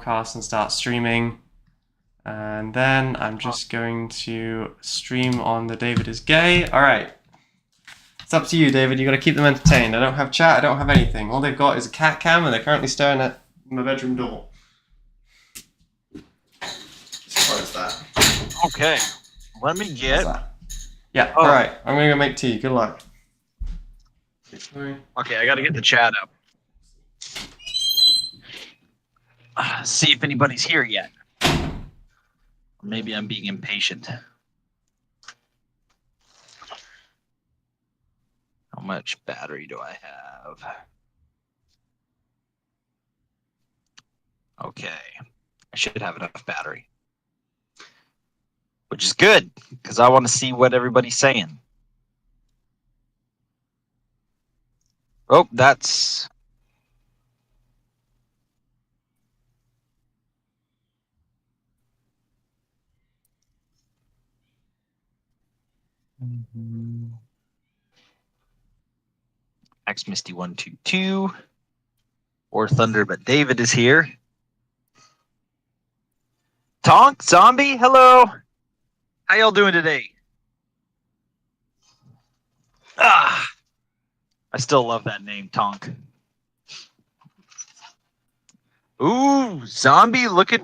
podcast and start streaming. And then I'm just going to stream on the David is Gay. All right. It's up to you, David. You got to keep them entertained. I don't have chat. I don't have anything. All they've got is a cat cam, and they're currently staring at my bedroom door. What is that? Okay. Let me get... Yeah, all right. I'm going to go make tea. Good luck. Okay, I got to get the chat up. See if anybody's here yet. Maybe I'm being impatient. How much battery do I have? Okay. I should have enough battery. Which is good, because I want to see what everybody's saying. Oh, that's... X Misty 122 or Thunder, but David is here. Tonk Zombie, hello. How y'all doing today? I still love that name, Tonk. Ooh, Zombie, look at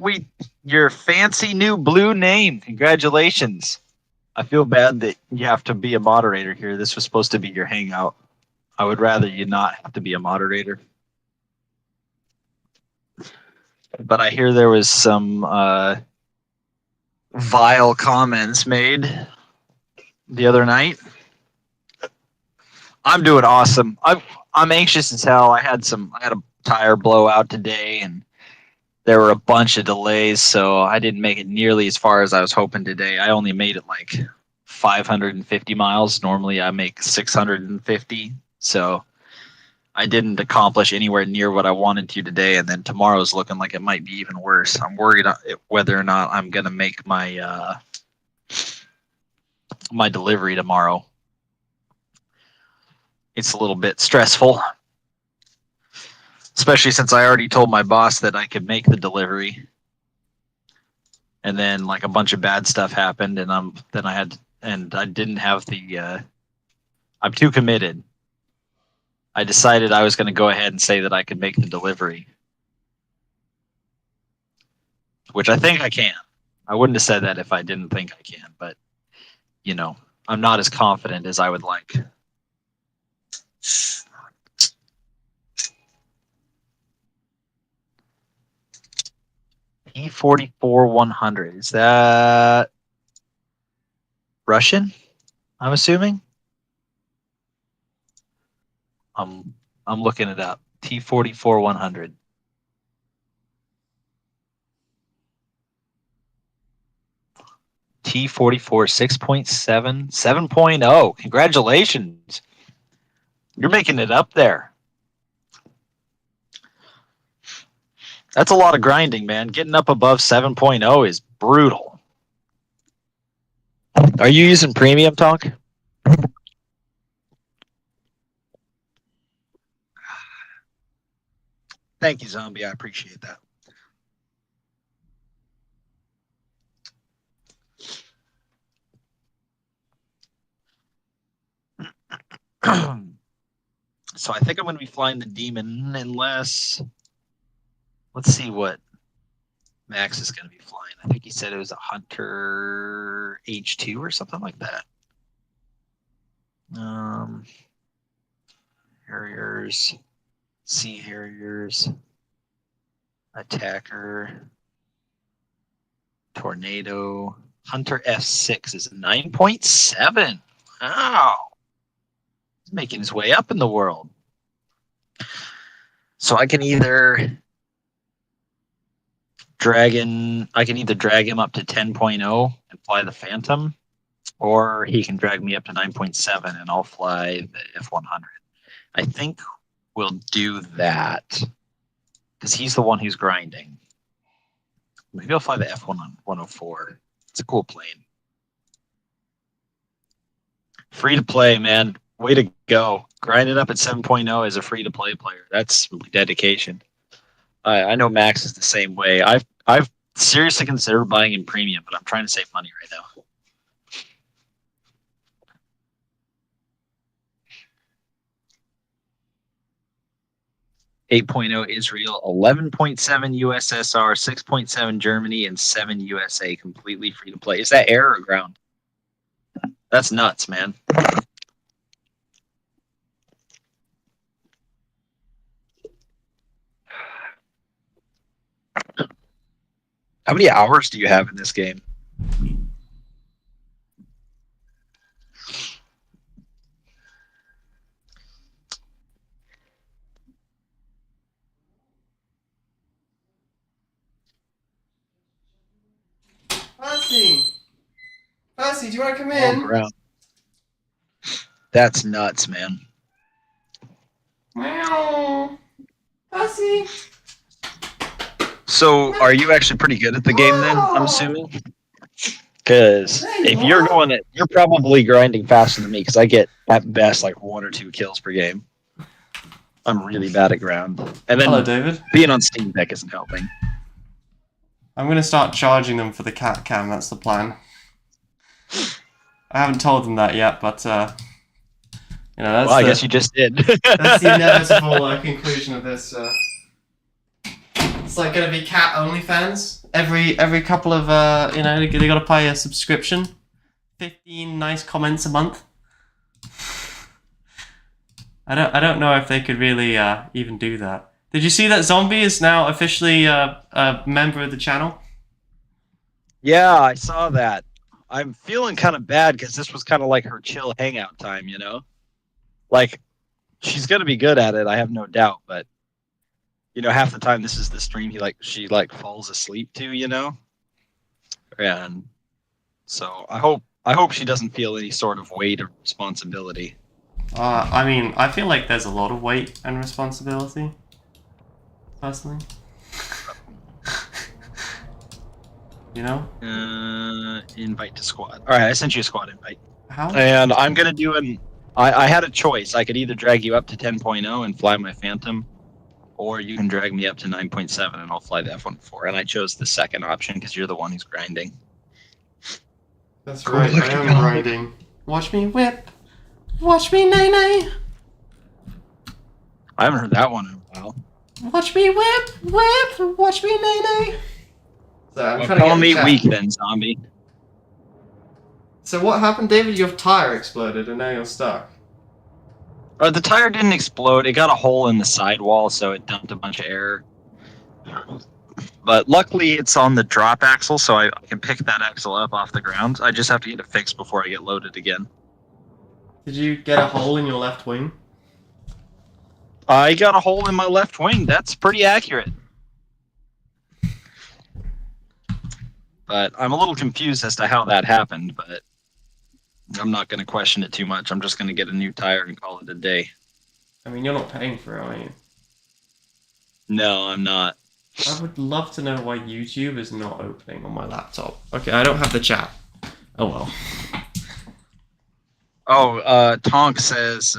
your fancy new blue name. Congratulations. I feel bad that you have to be a moderator here. This was supposed to be your hangout. I would rather you not have to be a moderator. But I hear there was some vile comments made the other night. I'm doing awesome. I'm anxious as hell. I had a tire blowout today, and there were a bunch of delays, so I didn't make it nearly as far as I was hoping today. I only made it like 550 miles. Normally I make 650. So I didn't accomplish anywhere near what I wanted to today, and then tomorrow's looking like it might be even worse. I'm worried whether or not I'm going to make my my delivery tomorrow. It's a little bit stressful, especially since I already told my boss that I could make the delivery. And then like a bunch of bad stuff happened, and I didn't have the I'm too committed. I decided I was going to go ahead and say that I could make the delivery, which I think I can. I wouldn't have said that if I didn't think I can, but you know, I'm not as confident as I would like. P44-100, is that Russian? I'm assuming. I'm looking it up. T44-100. T44 6.7 7.0. Congratulations. You're making it up there. That's a lot of grinding, man. Getting up above 7.0 is brutal. Are you using premium, Tonk? Thank you, Zombie. I appreciate that. So I think I'm going to be flying the Demon unless... Let's see what Max is going to be flying. I think he said it was a Hunter H2 or something like that. Harriers, Sea Harriers, Attacker, Tornado. Hunter F6 is a 9.7. Wow. He's making his way up in the world. So I can either drag him up to 10.0 and fly the Phantom, or he can drag me up to 9.7 and I'll fly the F100. I think we'll do that because he's the one who's grinding. Maybe I'll fly the F104. It's a cool plane. Free to play, man. Way to go. Grinding up at 7.0 as a free to play player. That's dedication. I know Max is the same way. I've seriously considered buying in premium, but I'm trying to save money right now. 8.0 Israel, 11.7 USSR, 6.7 Germany, and 7 USA completely free to play. Is that air or ground? That's nuts, man. How many hours do you have in this game? Percy, do you want to come All in? ground. That's nuts, man. Meow. Percy. So, are you actually pretty good at the game then? I'm assuming. Because if you're going, you're probably grinding faster than me. Because I get at best like 1 or 2 kills per game. I'm really bad at ground. And then Hello, David. being on Steam Deck isn't helping. I'm gonna start charging them for the cat cam. That's the plan. I haven't told them that yet, but you know, that's. Well, I guess you just did. That's the inevitable conclusion of this. It's like gonna be cat OnlyFans. Every couple of you know, they gotta pay a subscription. 15 nice comments a month. I don't know if they could really even do that. Did you see that Zombie is now officially a member of the channel? Yeah, I saw that. I'm feeling kind of bad because this was kind of like her chill hangout time, you know? Like, she's gonna be good at it, I have no doubt, but you know, half the time this is the stream she falls asleep to, you know? And so I hope she doesn't feel any sort of weight or responsibility. I mean, I feel like there's a lot of weight and responsibility, personally. You know? Invite to squad. All right, I sent you a squad invite. How? And I'm gonna do I had a choice. I could either drag you up to 10.0 and fly my Phantom, or you can drag me up to 9.7 and I'll fly the F-104. And I chose the second option because you're the one who's grinding. That's right, I am grinding. Watch me whip. Watch me nay-nay. I haven't heard that one in a while. Watch me whip. Watch me nay-nay. So I'm trying Call to me get weak then, zombie. So what happened, David? Your tire exploded and now you're stuck. The tire didn't explode. It got a hole in the sidewall, so it dumped a bunch of air. But luckily, it's on the drop axle, so I can pick that axle up off the ground. I just have to get it fixed before I get loaded again. Did you get a hole in your left wing? I got a hole in my left wing. That's pretty accurate. But I'm a little confused as to how that happened, but I'm not going to question it too much. I'm just going to get a new tire and call it a day. I mean, you're not paying for it, are you? No, I'm not. I would love to know why YouTube is not opening on my laptop. Okay, I don't have the chat. Oh well. Oh, Tonk says,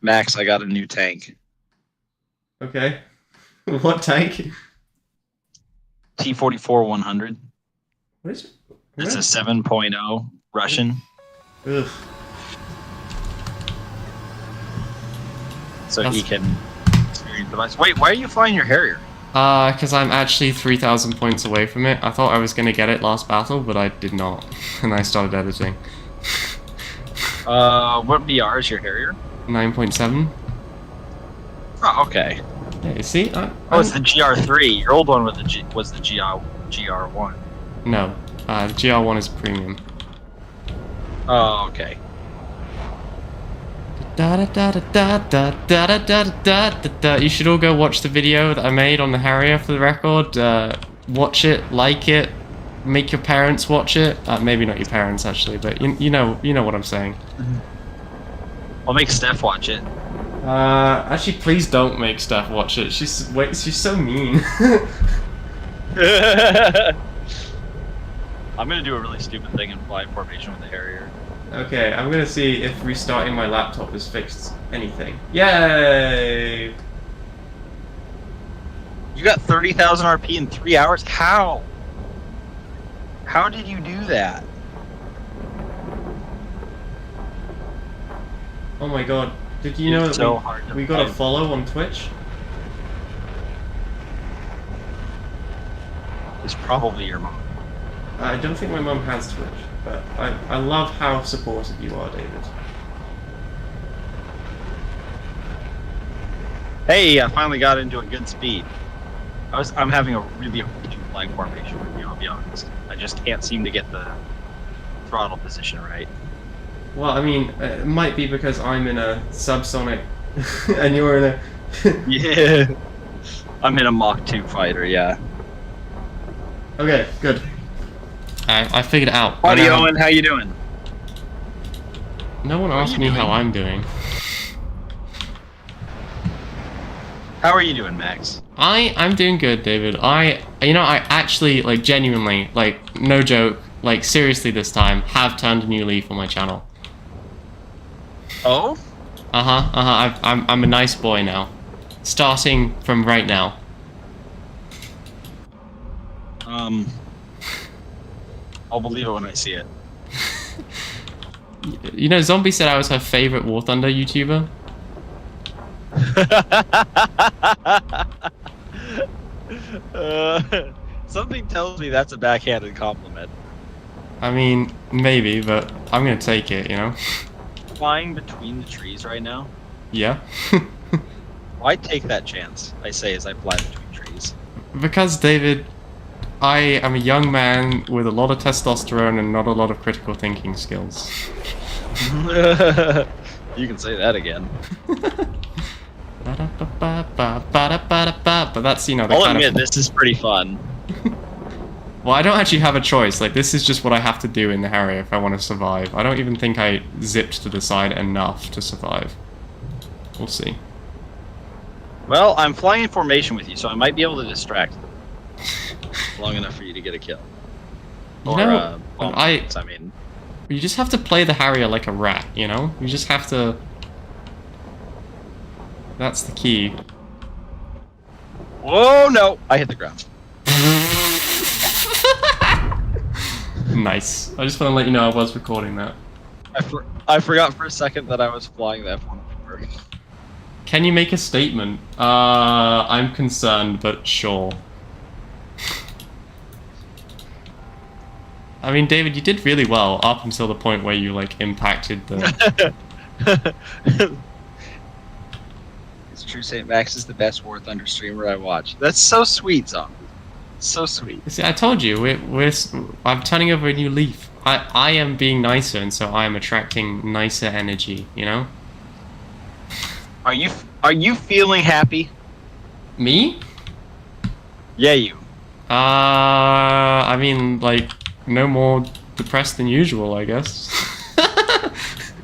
Max, I got a new tank. Okay. What tank? T-44-100. What is it? It's a 7.0 Russian. Ugh. So he can experience the device. Wait, why are you flying your Harrier? Because I'm actually 3,000 points away from it. I thought I was going to get it last battle, but I did not. And I started editing. What BR is your Harrier? 9.7. Oh, okay. Yeah, you see? It's the GR3. Your old one was the GR1. No. The GR1 is premium. Oh, okay. You should all go watch the video that I made on the Harrier for the record. Watch it, like it, make your parents watch it. Maybe not your parents actually, but you know what I'm saying. I'll make Steph watch it. Actually, please don't make Steph watch it. She's so mean. I'm gonna do a really stupid thing and fly formation with the Harrier. Okay, I'm gonna see if restarting my laptop has fixed anything. Yay! You got 30,000 RP in 3 hours? How? How did you do that? Oh my god. Did you know It's that so hard to we got a find. follow on Twitch? It's probably your mom. I don't think my mum has Twitch, but I love how supportive you are, David. Hey, I finally got into a good speed. I'm having a really hard flying formation with you, I'll be honest. I just can't seem to get the throttle position right. Well, I mean, it might be because I'm in a subsonic and you're in a... Yeah. I'm in a Mach 2 fighter, yeah. Okay, good. I figured it out. Buddy Owen, how you doing? No one asked me how I'm doing. How are you doing, Max? I'm doing good, David. I actually, like, genuinely, like, no joke, like, seriously this time, have turned a new leaf on my channel. Oh? I'm a nice boy now. Starting from right now. I'll believe it when I see it. You know, Zombie said I was her favorite War Thunder YouTuber. Something tells me that's a backhanded compliment. I mean, maybe, but I'm gonna take it, you know? Flying between the trees right now? Yeah. Why take that chance, I say as I fly between trees? Because, David, I am a young man with a lot of testosterone and not a lot of critical thinking skills. You can say that again. But that's, you know, the I'll kind admit, of... this is pretty fun. Well, I don't actually have a choice. Like, this is just what I have to do in the Harrier if I want to survive. I don't even think I zipped to the side enough to survive. We'll see. Well, I'm flying in formation with you, so I might be able to distract long enough for you to get a kill. You Or, know, I mean... You just have to play the Harrier like a rat, you know? You just have to... That's the key. Whoa, no! I hit the ground. Nice. I just want to let you know I was recording that. I forgot for a second that I was flying the F-104. Can you make a statement? I'm concerned, but sure. I mean, David, you did really well up until the point where you, like, impacted the... It's true, St. Max is the best War Thunder streamer I watch. That's so sweet, Zombie. So sweet. See, I told you, I'm turning over a new leaf. I am being nicer, and so I am attracting nicer energy, you know? Are you feeling happy? Me? Yeah, you. I mean, like, no more depressed than usual, I guess.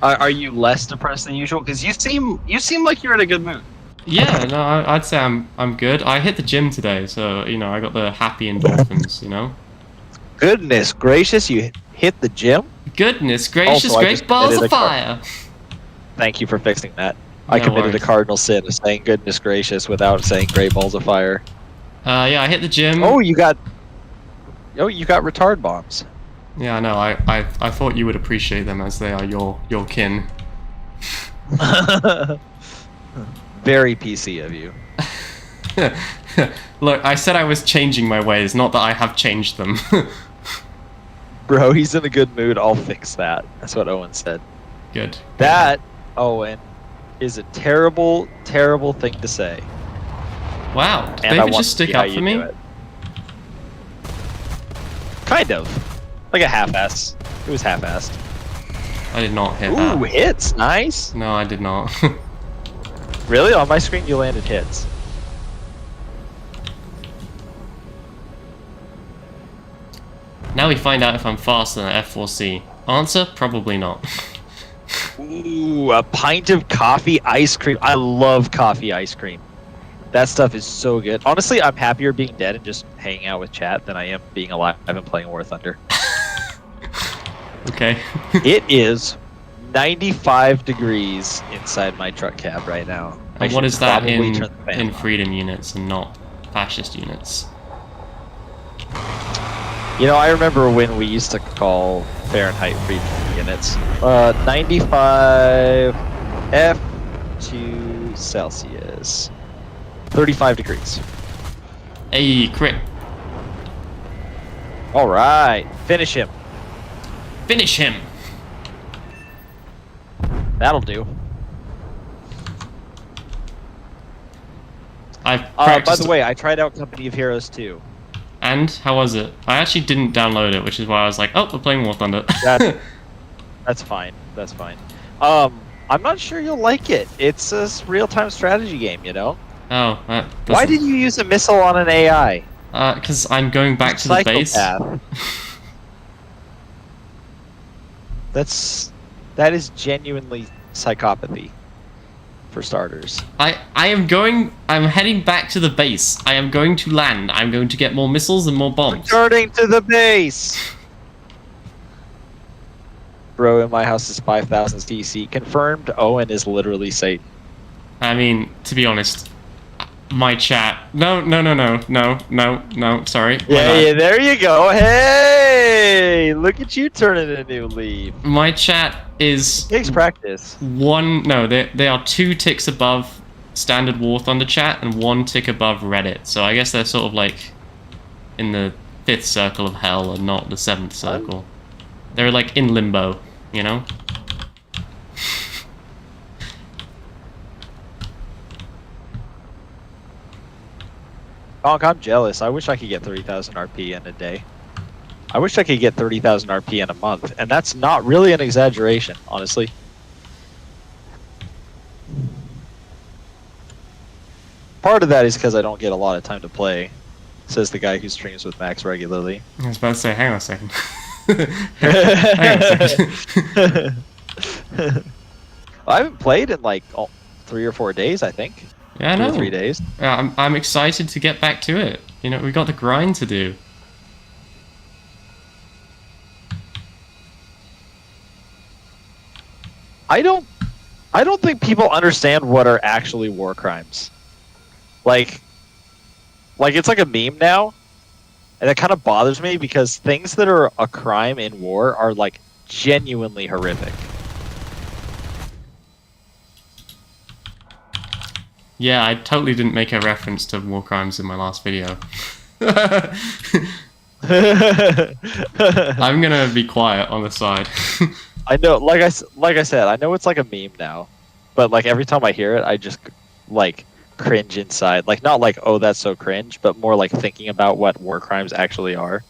Are you less depressed than usual? Because you seem like you're in a good mood. Yeah, no, I'd say I'm good. I hit the gym today, so, you know, I got the happy endorphins, you know? Goodness gracious, you hit the gym? Goodness gracious, Also, I great just balls committed of a fire! Thank you for fixing that. I No committed worries. a cardinal sin of saying goodness gracious without saying great balls of fire. Yeah, I hit the gym. Oh, you got retard bombs. Yeah, no, I thought you would appreciate them as they are your kin. Very PC of you. Look, I said I was changing my ways, not that I have changed them. Bro, he's in a good mood. I'll fix that. That's what Owen said. Good. That, Owen, is a terrible, terrible thing to say. Wow, did And I David want just to see stick how up you for me? do it. Kind of. Like a half-ass. It was half-assed. I did not hit Ooh, that. hits! Nice! No, I did not. Really? On my screen, you landed hits. Now we find out if I'm faster than F4C. Answer? Probably not. Ooh, a pint of coffee ice cream. I love coffee ice cream. That stuff is so good. Honestly, I'm happier being dead and just hanging out with chat than I am being alive and playing War Thunder. Okay. It is 95 degrees inside my truck cab right now. And what is that probably turn the fan in on. freedom units and not fascist units. You know, I remember when we used to call Fahrenheit freezing units. 95 F to Celsius. 35 degrees. Hey, crit. All right, finish him. Finish him. That'll do. I've By practiced. the way, I tried out Company of Heroes 2. And how was it? I actually didn't download it, which is why I was like, oh, we're playing War Thunder. That's fine. That's fine. I'm not sure you'll like it. It's a real-time strategy game, you know? Oh, Why did you use a missile on an AI? Because I'm going back to the base. That is genuinely psychopathy, for starters. I'm heading back to the base. I am going to land. I'm going to get more missiles and more bombs. Returning to the base! Bro, in my house is 5,000 CC. Confirmed, Owen is literally Satan. I mean, to be honest, my chat... No, sorry. Yeah, there you go. Hey! Look at you turning a new leaf. My chat is... Takes practice. They are 2 ticks above standard War Thunder chat and 1 tick above Reddit. So I guess they're sort of like in the 5th circle of hell and not the 7th circle. They're like in limbo, you know? Bonk, I'm jealous. I wish I could get 30,000 RP in a day. I wish I could get 30,000 RP in a month, and that's not really an exaggeration, honestly. Part of that is because I don't get a lot of time to play, says the guy who streams with Max regularly. I was about to say, hang on a second. Hang on a second. I haven't played in like 3 or 4 days, I think. Yeah, I know. 2 or 3 days. I'm excited to get back to it. You know, we got the grind to do. I don't think people understand what are actually war crimes. Like it's like a meme now, and it kind of bothers me because things that are a crime in war are like genuinely horrific. Yeah, I totally didn't make a reference to war crimes in my last video. I'm gonna be quiet on the side. I know, like I said, I know it's like a meme now, but like every time I hear it, I just like cringe inside. Like not like, oh, that's so cringe, but more like thinking about what war crimes actually are.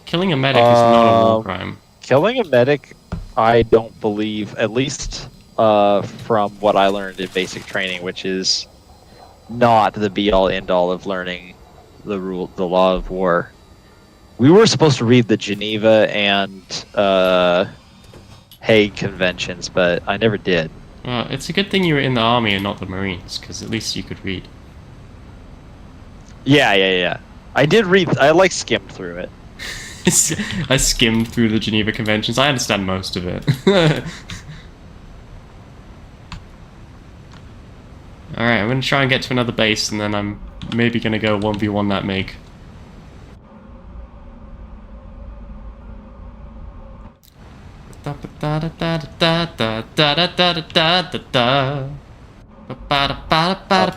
Killing a medic is not a war crime. Killing a medic, I don't believe, at least from what I learned in basic training, which is not the be-all end-all of learning the law of war. We were supposed to read the Geneva and Hague conventions, but I never did. Well, it's a good thing you were in the army and not the Marines, because at least you could read. Yeah. I did read. I like skimmed through it. I skimmed through the Geneva Conventions. I understand most of it. Alright, I'm going to try and get to another base, and then I'm maybe going to go 1v1 that MiG.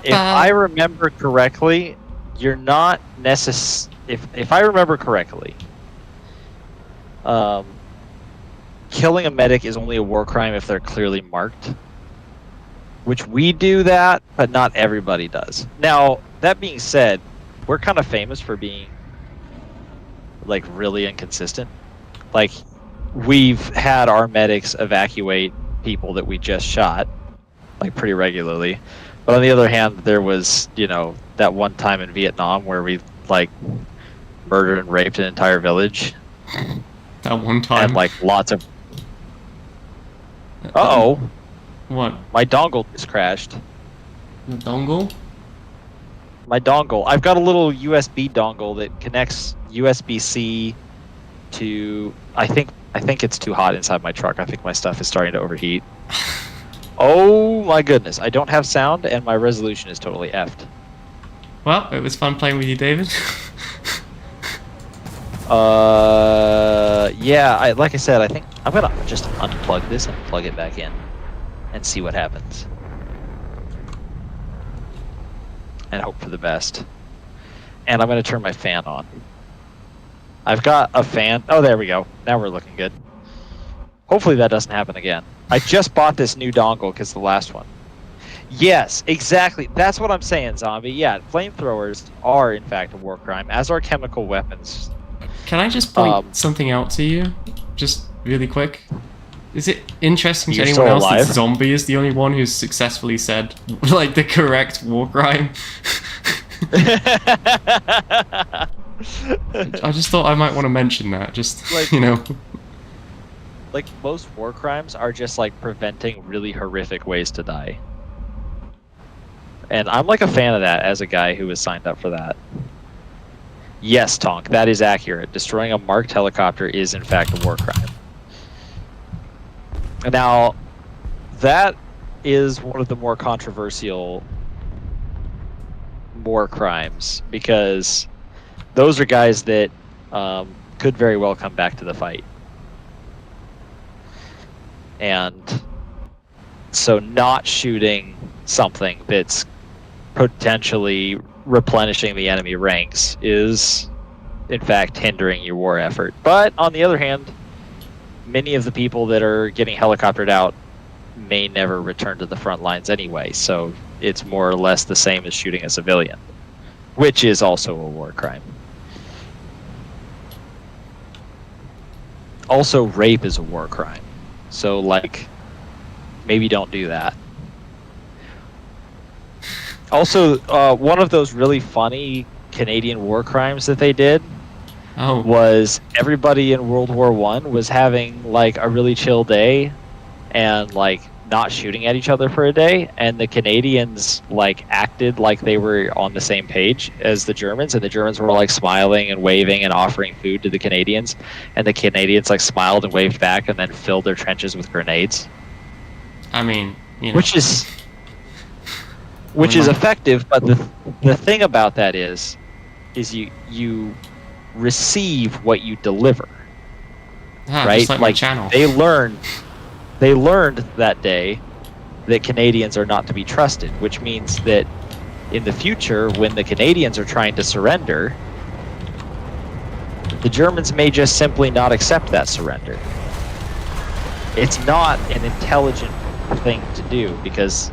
If I remember correctly, you're not if I remember correctly, killing a medic is only a war crime if they're clearly marked. Which we do that, but not everybody does. Now, that being said, we're kind of famous for being like really inconsistent. Like, we've had our medics evacuate people that we just shot, like pretty regularly. But on the other hand, there was, you know, that one time in Vietnam where we like murdered and raped an entire village. That one time. And like lots of. Uh-oh. What? My dongle just crashed. The dongle? My dongle. I've got a little USB dongle that connects USB-C to. I think it's too hot inside my truck. I think my stuff is starting to overheat. Oh my goodness! I don't have sound, and my resolution is totally effed. Well, it was fun playing with you, David. Yeah. Like I said, I think I'm gonna just unplug this and plug it back in, and see what happens, and hope for the best. And I'm gonna turn my fan on. I've got a fan. Oh, there we go. Now we're looking good. Hopefully that doesn't happen again. I just bought this new dongle because the last one. Yes, exactly. That's what I'm saying, Zombie. Yeah, flamethrowers are in fact a war crime, as are chemical weapons. Can I just point something out to you? Just really quick. Is it interesting to You're anyone still else that alive? Zombie is the only one who's successfully said, like, the correct war crime? I just thought I might want to mention that, just, Like- you know. Like, most war crimes are just like preventing really horrific ways to die. And I'm like a fan of that as a guy who was signed up for that. Yes, Tonk, that is accurate. Destroying a marked helicopter is in fact a war crime. Now, that is one of the more controversial war crimes, because those are guys that could very well come back to the fight. And so not shooting something that's potentially replenishing the enemy ranks is in fact hindering your war effort. But on the other hand, many of the people that are getting helicoptered out may never return to the front lines anyway, so it's more or less the same as shooting a civilian, which is also a war crime. Also, rape is a war crime. So, like, maybe don't do that. Also, one of those really funny Canadian war crimes that they did was everybody in World War I was having, like, a really chill day and, like, not shooting at each other for a day, and the Canadians, like, acted like they were on the same page as the Germans, and the Germans were, like, smiling and waving and offering food to the Canadians, and the Canadians, like, smiled and waved back and then filled their trenches with grenades. I mean, you know. Which is effective, but the thing about that is you receive what you deliver. Right? Just like my channel. They learned that day that Canadians are not to be trusted, which means that in the future, when the Canadians are trying to surrender, the Germans may just simply not accept that surrender. It's not an intelligent thing to do, because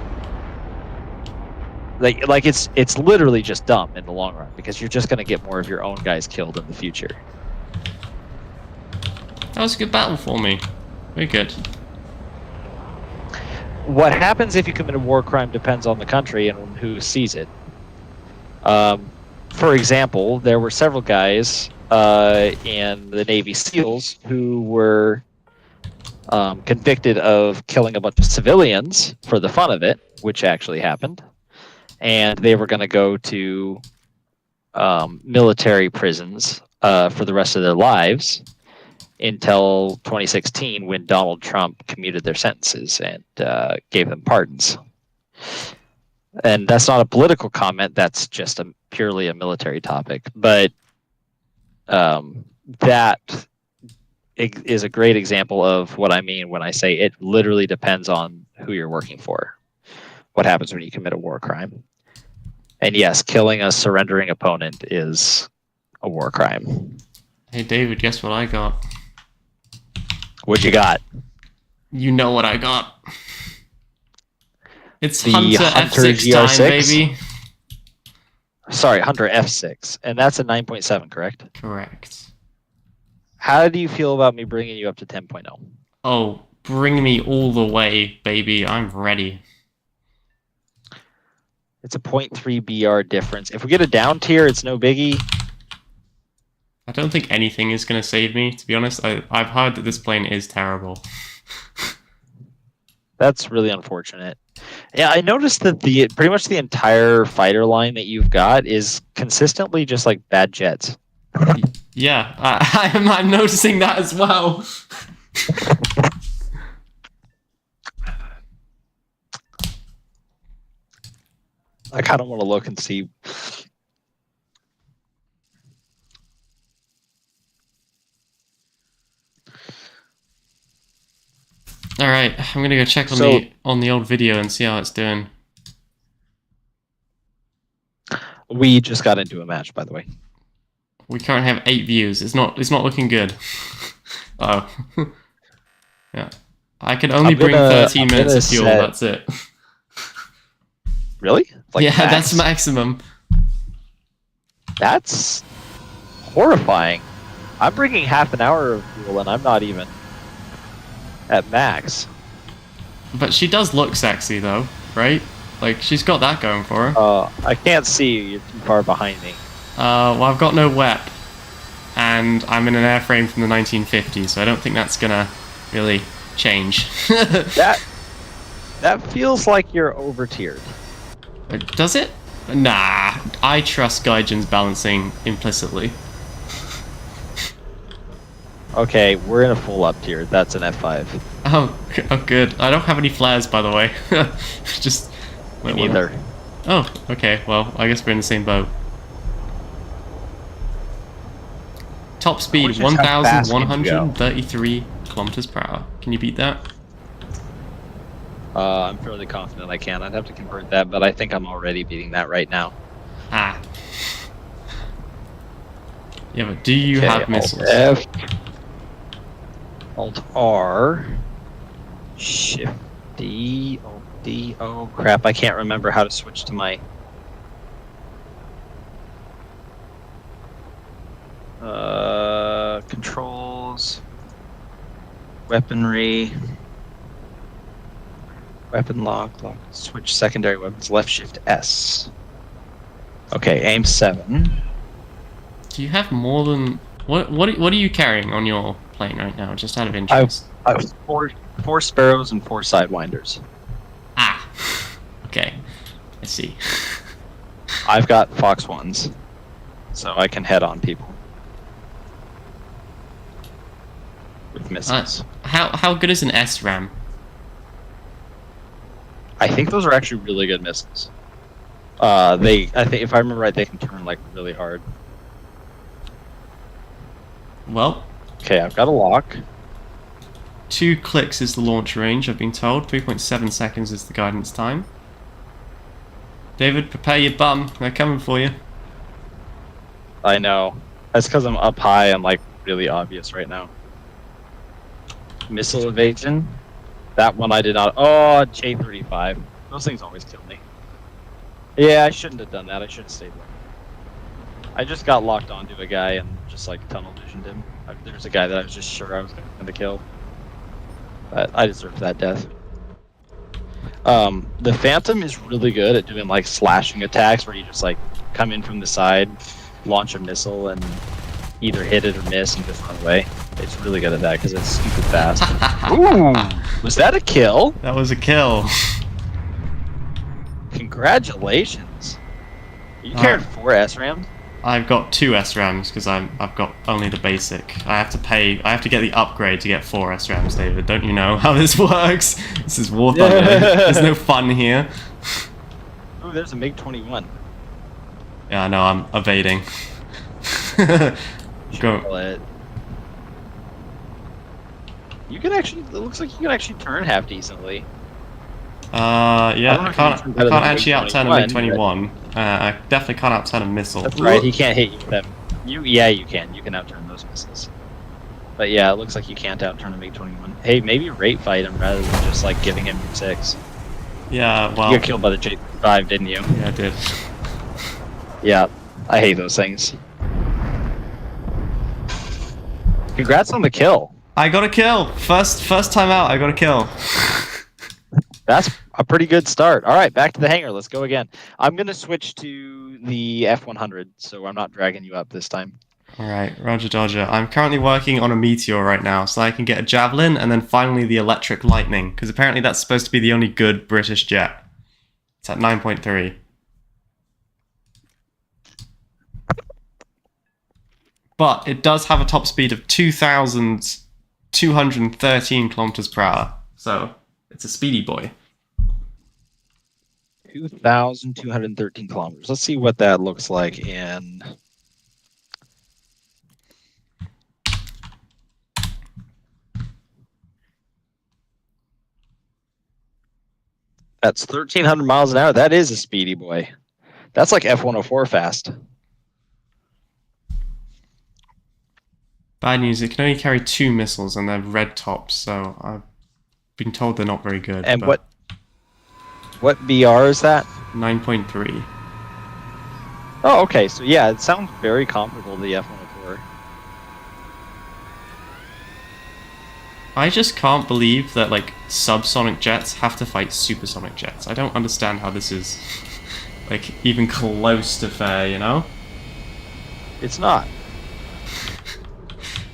like it's literally just dumb in the long run, because you're just going to get more of your own guys killed in the future. That was a good battle for me. Very good. What happens if you commit a war crime depends on the country and who sees it. For example, there were several guys in the Navy SEALs who were convicted of killing a bunch of civilians for the fun of it, which actually happened. And they were going to go to military prisons for the rest of their lives until 2016, when Donald Trump commuted their sentences and gave them pardons. And that's not a political comment, that's just purely a military topic. But that is a great example of what I mean when I say it literally depends on who you're working for. What happens when you commit a war crime. And yes, killing a surrendering opponent is a war crime. Hey David, guess what I got? What you got? You know what I got. It's The Hunter Hunter F6 time, GR6? baby. Sorry, Hunter F6. And that's a 9.7, correct? Correct. How do you feel about me bringing you up to 10.0? Oh, bring me all the way, baby. I'm ready. It's a 0.3 BR difference. If we get a down tier, it's no biggie. I don't think anything is going to save me, to be honest. I've heard that this plane is terrible. That's really unfortunate. Yeah, I noticed that pretty much the entire fighter line that you've got is consistently just like bad jets. Yeah, I'm noticing that as well. I kind of want to look and see All right, I'm gonna go check on the old video and see how it's doing. We just got into a match, by the way. We currently have 8 views. It's not looking good. Oh. Yeah. I can only bring 13 minutes of fuel, that's it. Really? Like yeah, max? That's maximum. That's horrifying. I'm bringing half an hour of fuel and I'm not even at max. But she does look sexy though, right? Like, she's got that going for her. I can't see you. You're too far behind me. Well, I've got no WEP. And I'm in an airframe from the 1950s, so I don't think that's gonna really change. That feels like you're over-tiered. Does it? Nah, I trust Gaijin's balancing implicitly. Okay, we're in a full up tier. That's an F5. Oh, good. I don't have any flares, by the way. Just... Me neither. Oh, okay. Well, I guess we're in the same boat. Top speed, 1,133 kilometers per hour. Can you beat that? I'm fairly confident I can. I'd have to convert that, but I think I'm already beating that right now. Ah. Yeah, but do you have missiles? Alt F. Alt R. Shift D. Alt D. Oh crap! I can't remember how to switch to my. Controls. Weaponry. Weapon lock. Switch secondary weapons. Left shift S. Okay, aim 7. Do you have more than... What are you carrying on your plane right now, just out of interest? I have four sparrows and 4 sidewinders. Ah. Okay. I see. I've got Fox 1s, so I can head on people with missiles. How good is an SRAM? I think those are actually really good missiles. I think if I remember right, they can turn like really hard. Well. Okay, I've got a lock. 2 clicks is the launch range, I've been told. 3.7 seconds is the guidance time. David, prepare your bum. They're coming for you. I know. That's because I'm up high and like really obvious right now. Missile evasion. That one I did not. Oh, J35. Those things always kill me. Yeah, I shouldn't have done that. I should have stayed low. I just got locked onto a guy and just like tunnel visioned him. There's a guy that I was just sure I was going to kill. But I deserved that death. The Phantom is really good at doing like slashing attacks where you just like come in from the side, launch a missile, and either hit it or miss and just run away. It's really good at that because it's stupid fast. Ooh, was that a kill? That was a kill. Congratulations. You carried 4 SRAMs? I've got 2 SRAMs because I've got only the basic. I have to get the upgrade to get 4 SRAMs, David. Don't you know how this works? This is War Thunder. There's no fun here. Oh, there's a MiG-21. Yeah, I know, I'm evading. Go. You can actually, it looks like you can actually turn half decently. Yeah, I can't actually outturn a MiG-21. I definitely can't outturn a missile. That's right, he can't hit you with them. Yeah, you can. You can outturn those missiles. But yeah, it looks like you can't outturn a MiG-21. Hey, maybe rate fight him rather than just like giving him your 6. Yeah, well... You got killed by the J5, didn't you? Yeah, I did. Yeah, I hate those things. Congrats on the kill. I got a kill! First time out, I got a kill. That's a pretty good start. All right, back to the hangar. Let's go again. I'm going to switch to the F100, so I'm not dragging you up this time. Alright, Roger Dodger. I'm currently working on a Meteor right now, so I can get a Javelin and then finally the Electric Lightning, because apparently that's supposed to be the only good British jet. It's at 9.3. But it does have a top speed of 2,213 kilometers per hour, so it's a speedy boy. 2,213 kilometers. Let's see what that looks like in... That's 1,300 miles an hour. That is a speedy boy. That's like F-104 fast. Bad news, it can only carry 2 missiles and they're red tops, so I've been told they're not very good. And but what BR is that? 9.3. Oh, okay. So yeah, it sounds very comparable to the F-104. I just can't believe that like subsonic jets have to fight supersonic jets. I don't understand how this is like even close to fair, you know? It's not.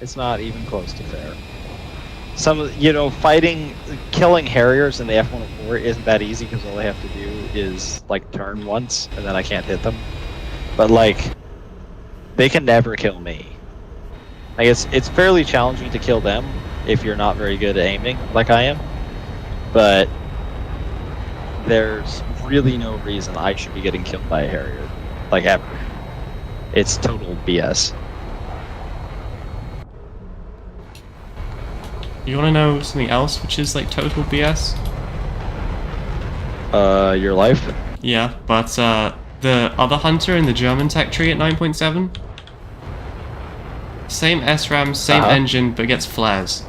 It's not even close to fair. Killing Harriers in the F-104 isn't that easy because all they have to do is like turn once and then I can't hit them. But like, they can never kill me. I guess it's fairly challenging to kill them if you're not very good at aiming, like I am. But there's really no reason I should be getting killed by a Harrier, like ever. It's total BS. You want to know something else which is like total BS? Your life? Yeah, but the other hunter in the German tech tree at 9.7, same SRAM, same engine, but gets flares.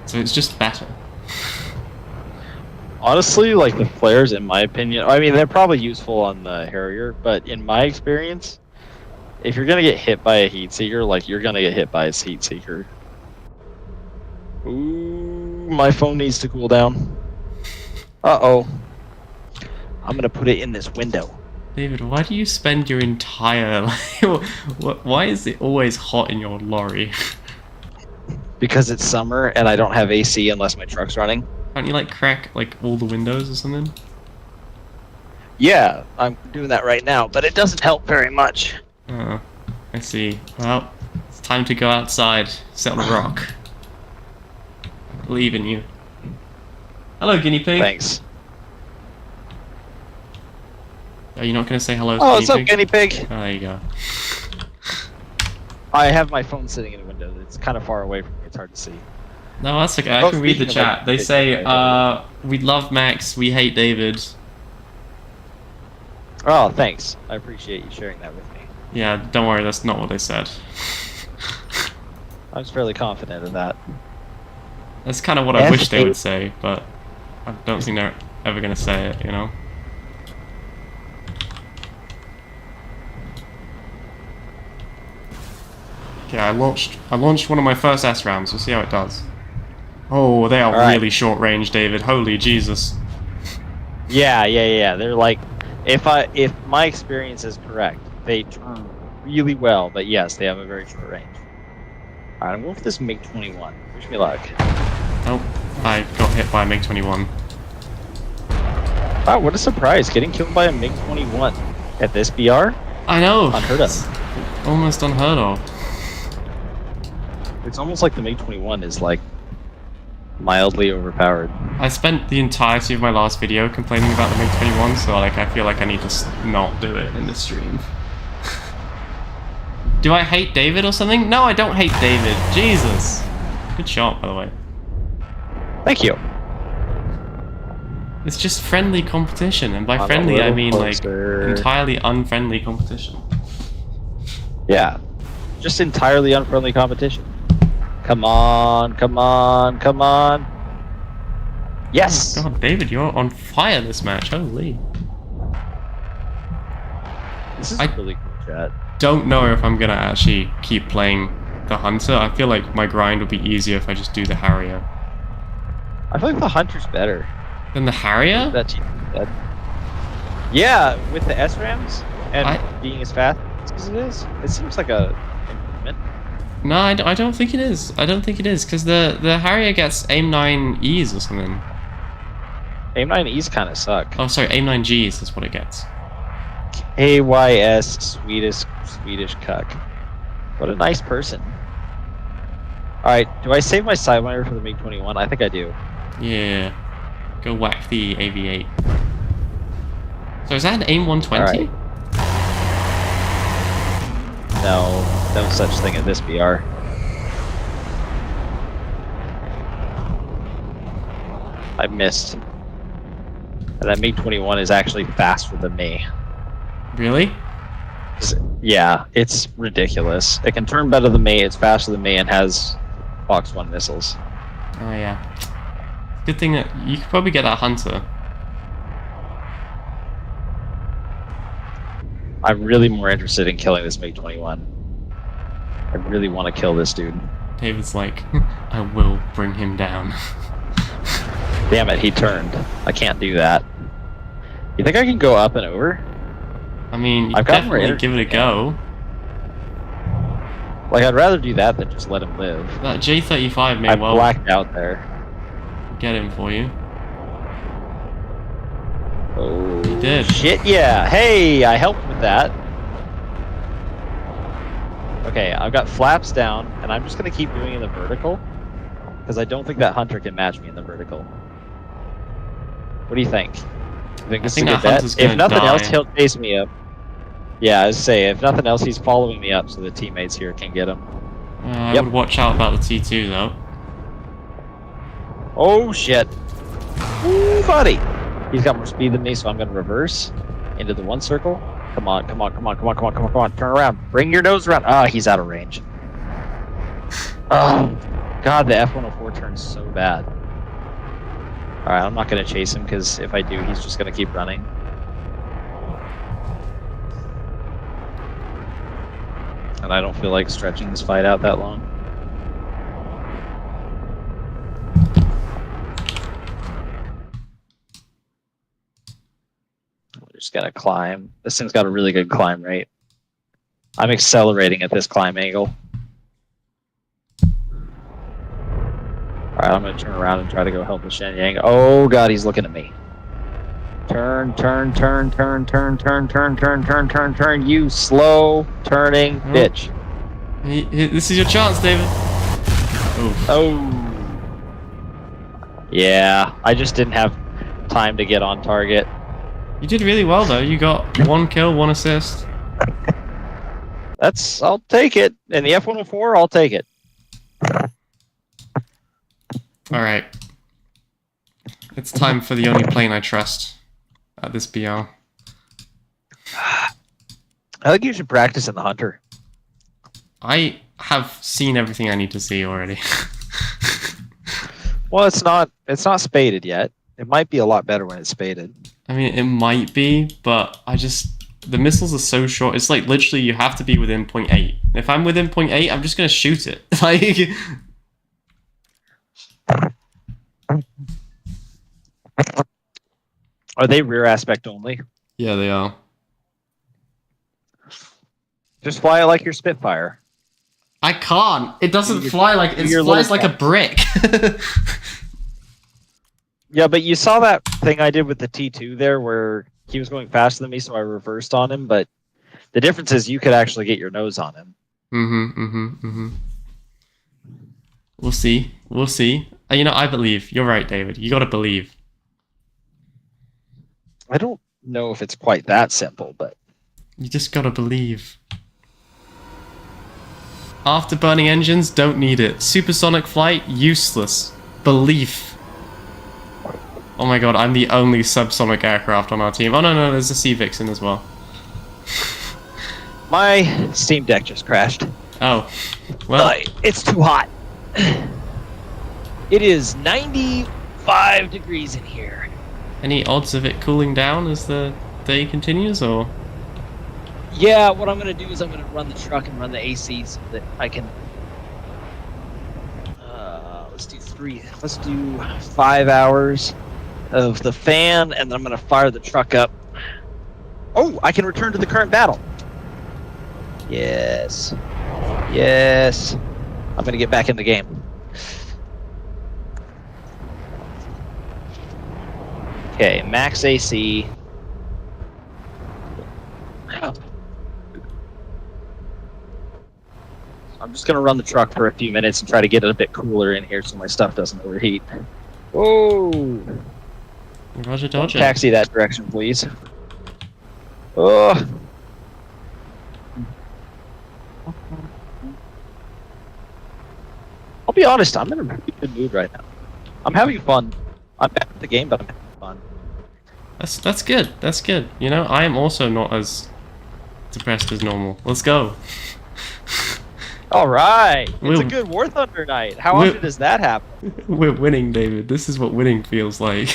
So it's just better. Honestly, like the flares, in my opinion, I mean, they're probably useful on the Harrier, but in my experience, if you're gonna get hit by a heat seeker, like you're gonna get hit by a heat seeker. Ooh, my phone needs to cool down. Uh-oh. I'm gonna put it in this window. David, why do you spend your entire why is it always hot in your lorry? Because it's summer and I don't have AC unless my truck's running. Can't you like crack like all the windows or something? Yeah, I'm doing that right now, but it doesn't help very much. Oh, I see. Well, it's time to go outside, sit on a rock. Believe in you. Hello, guinea pig. Thanks. Are you not going to say hello to Oh, guinea what's up, pig? guinea pig? Oh, there you go. I have my phone sitting in a window. It's kind of far away from me. It's hard to see. No, that's okay. I can read the speaking of, chat. like, They say, we love Max, we hate David. Oh, thanks. I appreciate you sharing that with me. Yeah, don't worry, that's not what they said. I was fairly confident of that. That's kind of what I wish they would say, but I don't think they're ever going to say it, you know? Okay, I launched one of my first SRAMs. We'll see how it does. Oh, they are really short range, David. Holy Jesus. Yeah. They're like, if my experience is correct, they turn really well, but yes, they have a very short range. Alright, I'm going for this MiG-21. Wish me luck. Oh, I got hit by a MiG-21. Wow, what a surprise, getting killed by a MiG-21 at this BR? I know! Unheard of. Almost unheard of. It's almost like the MiG-21 is like mildly overpowered. I spent the entirety of my last video complaining about the MiG-21, so like I feel like I need to not do it in this stream. Do I hate David or something? No, I don't hate David. Jesus. Good shot, by the way. Thank you. It's just friendly competition, and by friendly I mean like entirely unfriendly competition. Yeah, just entirely unfriendly competition. Come on, come on, come on. Yes! Oh God, David, you're on fire this match, holy. This is really cool, chat. Don't know if I'm gonna actually keep playing the Hunter. I feel like my grind would be easier if I just do the Harrier. I feel like the Hunter's better. Than the Harrier? Yeah, with the SRAMs and being as fast as it is, it seems like a improvement. No, I don't think it is. I don't think it is, because the Harrier gets AIM-9Es or something. AIM-9Es kind of suck. Oh, sorry, AIM-9Gs is what it gets. AYS Swedish cuck. What a nice person. Alright, do I save my Sidewinder for the MiG-21? I think I do. Yeah. Go whack the AV-8. So is that an AIM-120? Right. No such thing at this BR. I missed. And that MiG-21 is actually faster than me. Really? Yeah, it's ridiculous. It can turn better than me, it's faster than me, and has Fox 1 missiles. Oh yeah. Good thing that you could probably get that hunter. I'm really more interested in killing this MiG-21. I really want to kill this dude. David's like, I will bring him down. Damn it, he turned. I can't do that. You think I can go up and over? I mean, you I've got definitely more give it a go. Like, I'd rather do that than just let him live. That J35 may I well blacked out there. get him for you. Oh, He did. Shit, yeah. Hey, I helped with that. Okay, I've got flaps down, and I'm just going to keep doing it in the vertical. Because I don't think that hunter can match me in the vertical. What do you think? You think this is a good bet? If nothing else, he'll chase me up. Yeah, I was saying, if nothing else, he's following me up so the teammates here can get him. I would watch out about the T2 though. Oh shit. Ooh, buddy. He's got more speed than me, so I'm going to reverse into the one circle. Come on, come on, come on, come on, come on, come on, come on. Turn around. Bring your nose around. Ah, he's out of range. Oh, God, the F-104 turns so bad. Alright, I'm not going to chase him, because if I do, he's just going to keep running. And I don't feel like stretching this fight out that long. Just gotta climb. This thing's got a really good climb rate. I'm accelerating at this climb angle. Alright, I'm gonna turn around and try to go help the Shenyang. Oh god, he's looking at me. Turn, turn, turn, turn, turn, turn, turn, turn, turn, turn, turn, you slow turning bitch. This is your chance, David. Oof. Oh. Yeah, I just didn't have time to get on target. You did really well though. You got 1 kill, 1 assist. I'll take it. In the F-104, I'll take it. Alright. It's time for the only plane I trust at this BR. I think you should practice in the Hunter. I have seen everything I need to see already. Well, it's not spaded yet. It might be a lot better when it's spaded. I mean, it might be, but the missiles are so short. It's like literally you have to be within 0.8. If I'm within 0.8, I'm just gonna shoot it. Like, are they rear aspect only? yeah, they are. Just fly it like your Spitfire. I can't. It doesn't fly like it flies like a brick. Yeah, but you saw that thing I did with the T2 there where he was going faster than me, so I reversed on him, but the difference is you could actually get your nose on him. We'll see. We'll see. You know, I believe. You're right, David. You gotta believe. I don't know if it's quite that simple, but... You just gotta believe. Afterburning engines, don't need it. Supersonic flight, useless. Belief. Oh my god, I'm the only subsonic aircraft on our team. Oh no, there's a Sea Vixen as well. My Steam Deck just crashed. Oh. Well. It's too hot. It is 95 degrees in here. Any odds of it cooling down as the day continues, or? Yeah, what I'm going to do is I'm going to run the truck and run the AC so that I can... let's do 5 hours of the fan, and then I'm going to fire the truck up. Oh, I can return to the current battle. Yes. Yes. I'm going to get back in the game. Okay, max AC. I'm just going to run the truck for a few minutes and try to get it a bit cooler in here so my stuff doesn't overheat. Whoa! Roger Dodger. Taxi that direction, please. Oh. I'll be honest, I'm in a really good mood right now. I'm having fun. I'm bad at the game, but I'm having fun. That's good. That's good. You know, I am also not as depressed as normal. Let's go. All right, it's We're- a good War Thunder night. How we're- often does that happen? We're winning, David. This is what winning feels like.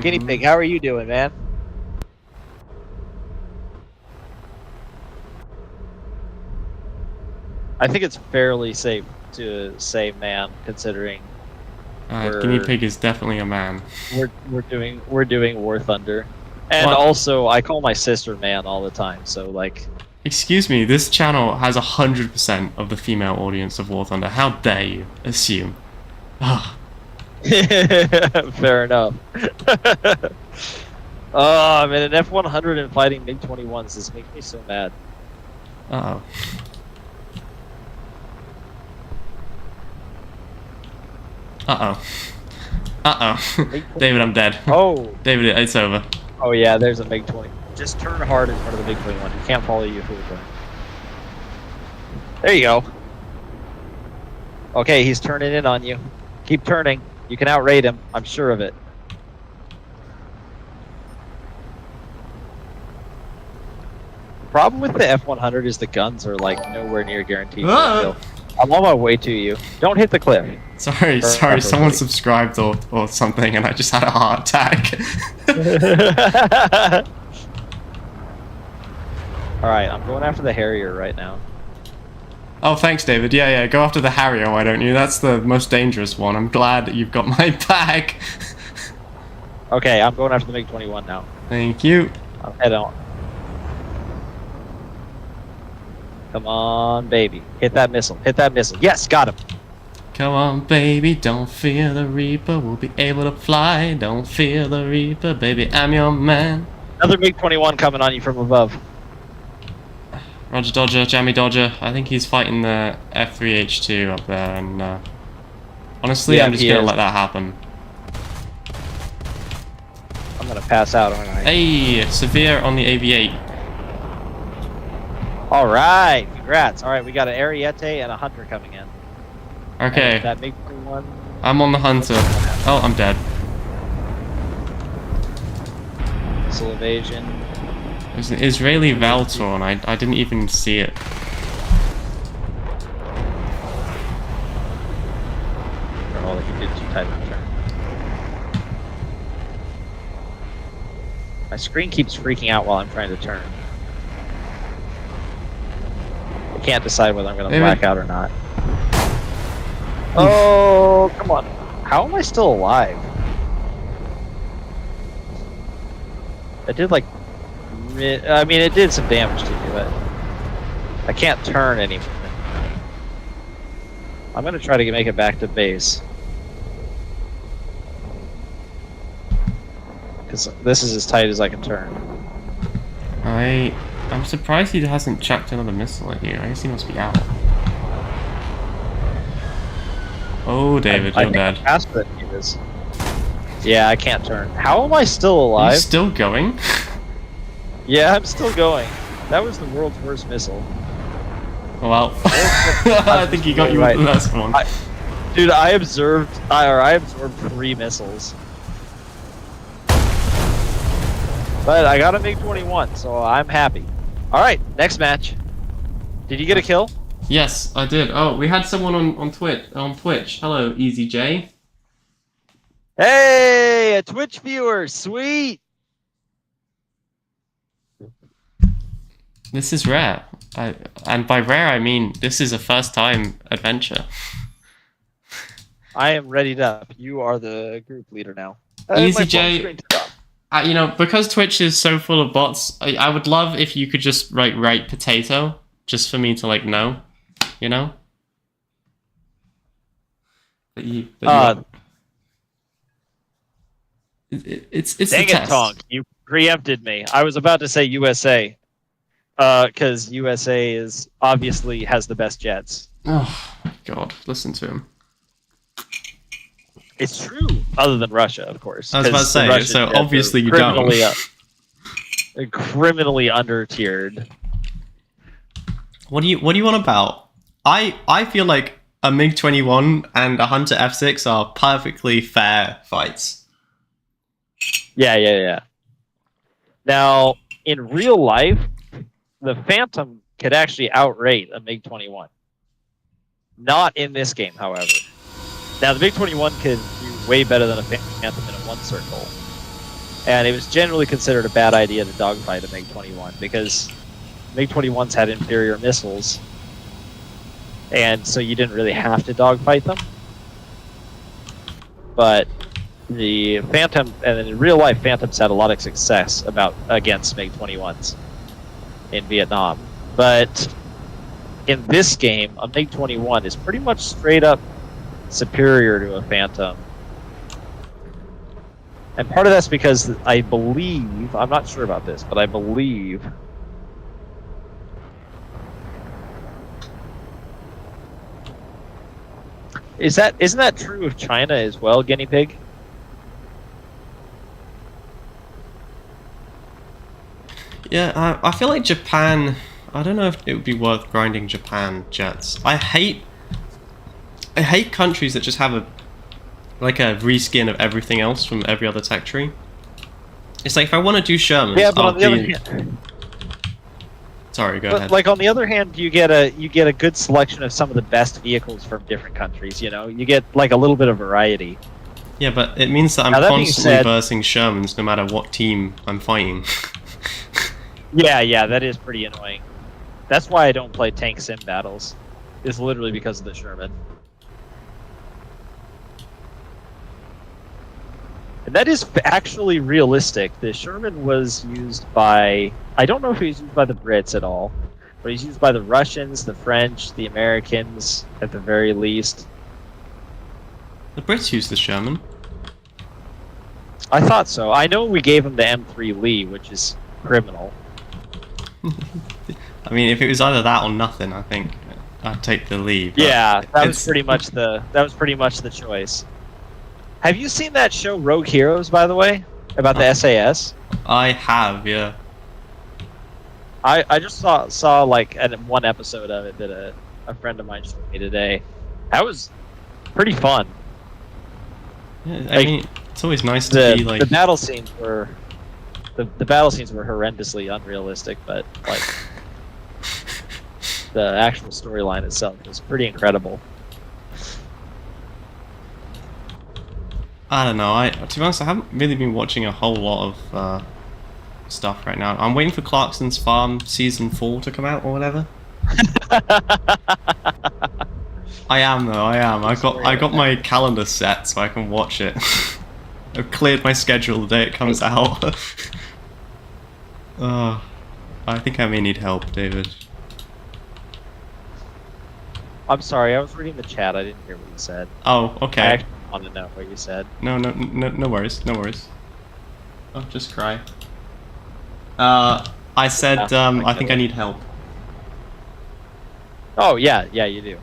Guinea pig, how are you doing, man? I think it's fairly safe to say man, considering Guinea pig is definitely a man. we're doing War Thunder, and What? also I call my sister man all the time. So like, Excuse me, this channel has 100% of the female audience of War Thunder. How dare you assume? Ugh. fair enough. Oh, I'm in an F100 and fighting MiG-21s. This makes me so mad. Uh-oh. Uh-oh. Uh-oh. David, I'm dead. Oh, David, it's over. oh yeah, there's a MiG-20. Just turn hard in front of the MiG-21. You can't follow you through the turn. There you go. Okay, he's turning in on you. Keep turning. You can outrate him. I'm sure of it. The problem with the F100 is the guns are like nowhere near guaranteed. to Ah! kill. I'm on my way to you. Don't hit the cliff. Sorry, someone subscribed or something and I just had a heart attack. Alright, I'm going after the Harrier right now. Oh, thanks, David. Yeah, go after the Harrier, why don't you? That's the most dangerous one. I'm glad that you've got my back. Okay, I'm going after the MiG-21 now. Thank you. I'll head on. Come on, baby. Hit that missile. Hit that missile. Yes, got him. Come on, baby, don't fear the Reaper. We'll be able to fly. Don't fear the Reaper, baby, I'm your man. Another MiG-21 coming on you from above. Roger Dodger, Jammy Dodger. I think he's fighting the F3H2 up there, and honestly, Yeah, I'm just he gonna is. let that happen. I'm gonna pass out, aren't I? Hey, Severe on the AV8. Alright, congrats. Alright, we got an Ariete and a Hunter coming in. Okay, And that MiG-21. I'm on the Hunter. Oh, I'm dead. Missile evasion. There's an Israeli Valtor, and I didn't even see it. Oh, he did too tight of a turn. My screen keeps freaking out while I'm trying to turn. I can't decide whether I'm going to Maybe- black out or not. Oh, come on. How am I still alive? It did like... I mean, it did some damage to me, but... I can't turn anymore. I'm going to try to make it back to base. Because this is as tight as I can turn. I'm surprised he hasn't chucked another missile at you. I guess he must be out. Oh, David, I you're think I'm dead. faster than he is. Yeah, I can't turn. How am I still Are alive? you still going? Yeah, I'm still going. That was the world's worst missile. Well, I think he got you with the last one. Dude, I absorbed 3 missiles. But I got a MiG-21, so I'm happy. Alright, next match. Did you get a kill? Yes, I did. Oh, we had someone on Twitch. Hello, Easy J. Hey, a Twitch viewer, sweet! This is rare. And by rare, I mean this is a first-time adventure. I am readied up. You are the group leader now. Easy My J. phone screen turned off. You know, because Twitch is so full of bots, I would love if you could just write potato, just for me to like know, you know. It's Dang a it, test. Tonk. You preempted me. I was about to say USA. Because USA is obviously has the best jets. Oh my god, listen to him. It's true. Other than Russia, of course. I was about to 'cause the say, Russian so jets are obviously you criminally don't. up. criminally under-tiered. What do you want about? I feel like a MiG-21 and a Hunter F6 are perfectly fair fights. Yeah. Now, in real life, the Phantom could actually outrate a MiG-21. Not in this game, however. Now, the MiG-21 could do way better than a Phantom in a one circle. And it was generally considered a bad idea to dogfight a MiG-21 because MiG-21s had inferior missiles. And so you didn't really have to dogfight them. But the Phantom, and in real life, Phantoms had a lot of success against MiG-21s in Vietnam. But in this game, a MiG-21 is pretty much straight up superior to a Phantom. And part of that's because I believe, I'm not sure about this, but I believe isn't that true of China as well, guinea pig? Yeah, I feel like Japan. I don't know if it would be worth grinding Japan jets. I hate countries that just have a reskin of everything else from every other tech tree. It's like if I want to do Shermans, yeah, but on the other hand, sorry, go ahead. Like on the other hand, you get a good selection of some of the best vehicles from different countries. You know, you get like a little bit of variety. Yeah, but it means that I'm constantly versing Shermans no matter what team I'm fighting. Yeah, that is pretty annoying. That's why I don't play tank sim battles. It's literally because of the Sherman. And that is actually realistic. The Sherman was used by... I don't know if he was used by the Brits at all, but he's used by the Russians, the French, the Americans, at the very least. The Brits used the Sherman. I thought so. I know we gave him the M3 Lee, which is criminal. I mean, if it was either that or nothing, I think I'd take the Lee. Yeah, that was pretty much the choice. Have you seen that show Rogue Heroes, by the way, about the SAS? I have, yeah. I just saw like one episode of it that a friend of mine showed me today. That was pretty fun. Yeah, I mean, it's always nice to be like the battle scenes were. The battle scenes were horrendously unrealistic, but like the actual storyline itself was pretty incredible. I don't know. To be honest, I haven't really been watching a whole lot of stuff right now. I'm waiting for Clarkson's Farm Season 4 to come out or whatever. I am though. I am. I got my calendar set so I can watch it. I've cleared my schedule the day it comes out. I think I may need help, David. I'm sorry, I was reading the chat. I didn't hear what you said. Oh, okay. I actually want to know what you said. No worries, no worries. Oh, just cry. I said, I think I need help. Oh, yeah, you do.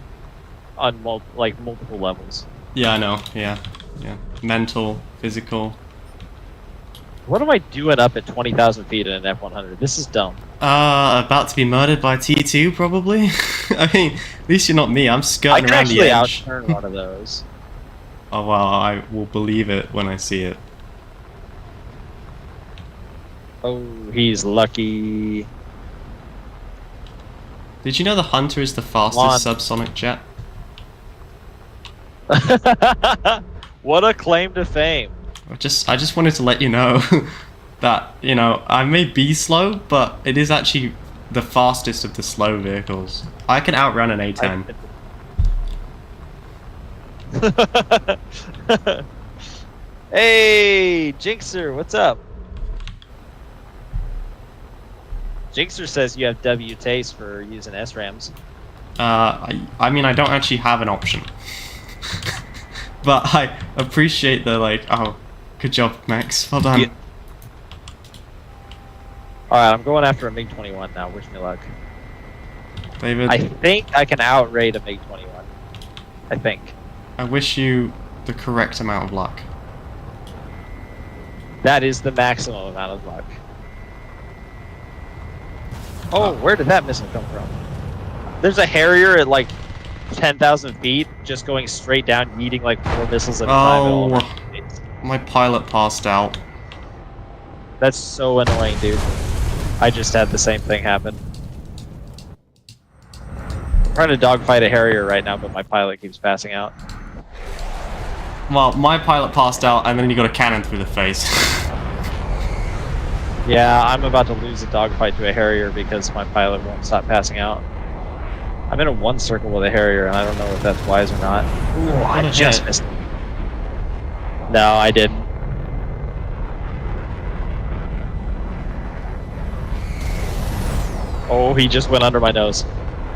On multiple levels. Yeah, I know, yeah. Mental, physical. What am I doing up at 20,000 feet in an F-100? This is dumb. About to be murdered by T2, probably? I mean, at least you're not me, I'm skirting around the edge. I can actually outturn one of those. Oh, well, I will believe it when I see it. Oh, he's lucky. Did you know the Hunter is the fastest subsonic jet? What a claim to fame. I just wanted to let you know that, you know, I may be slow, but it is actually the fastest of the slow vehicles. I can outrun an A10. Hey, Jinxer, what's up? Jinxer says you have W taste for using SRAMs. I mean, I don't actually have an option. But I appreciate the, like, oh, good job, Max. Well done. Yeah. Alright, I'm going after a MiG-21 now. Wish me luck. David? I think I can outrate a MiG-21. I think. I wish you the correct amount of luck. That is the maximum amount of luck. Oh, where did that missile come from? There's a Harrier at like 10,000 feet, just going straight down, eating like 4 missiles at a time. At all. My pilot passed out. That's so annoying, dude. I just had the same thing happen. I'm trying to dogfight a Harrier right now, but my pilot keeps passing out. Well, my pilot passed out, and then he got a cannon through the face. Yeah, I'm about to lose a dogfight to a Harrier because my pilot won't stop passing out. I'm in a 1 circle with a Harrier, and I don't know if that's wise or not. Ooh, I just missed him. No, I didn't. Oh, he just went under my nose.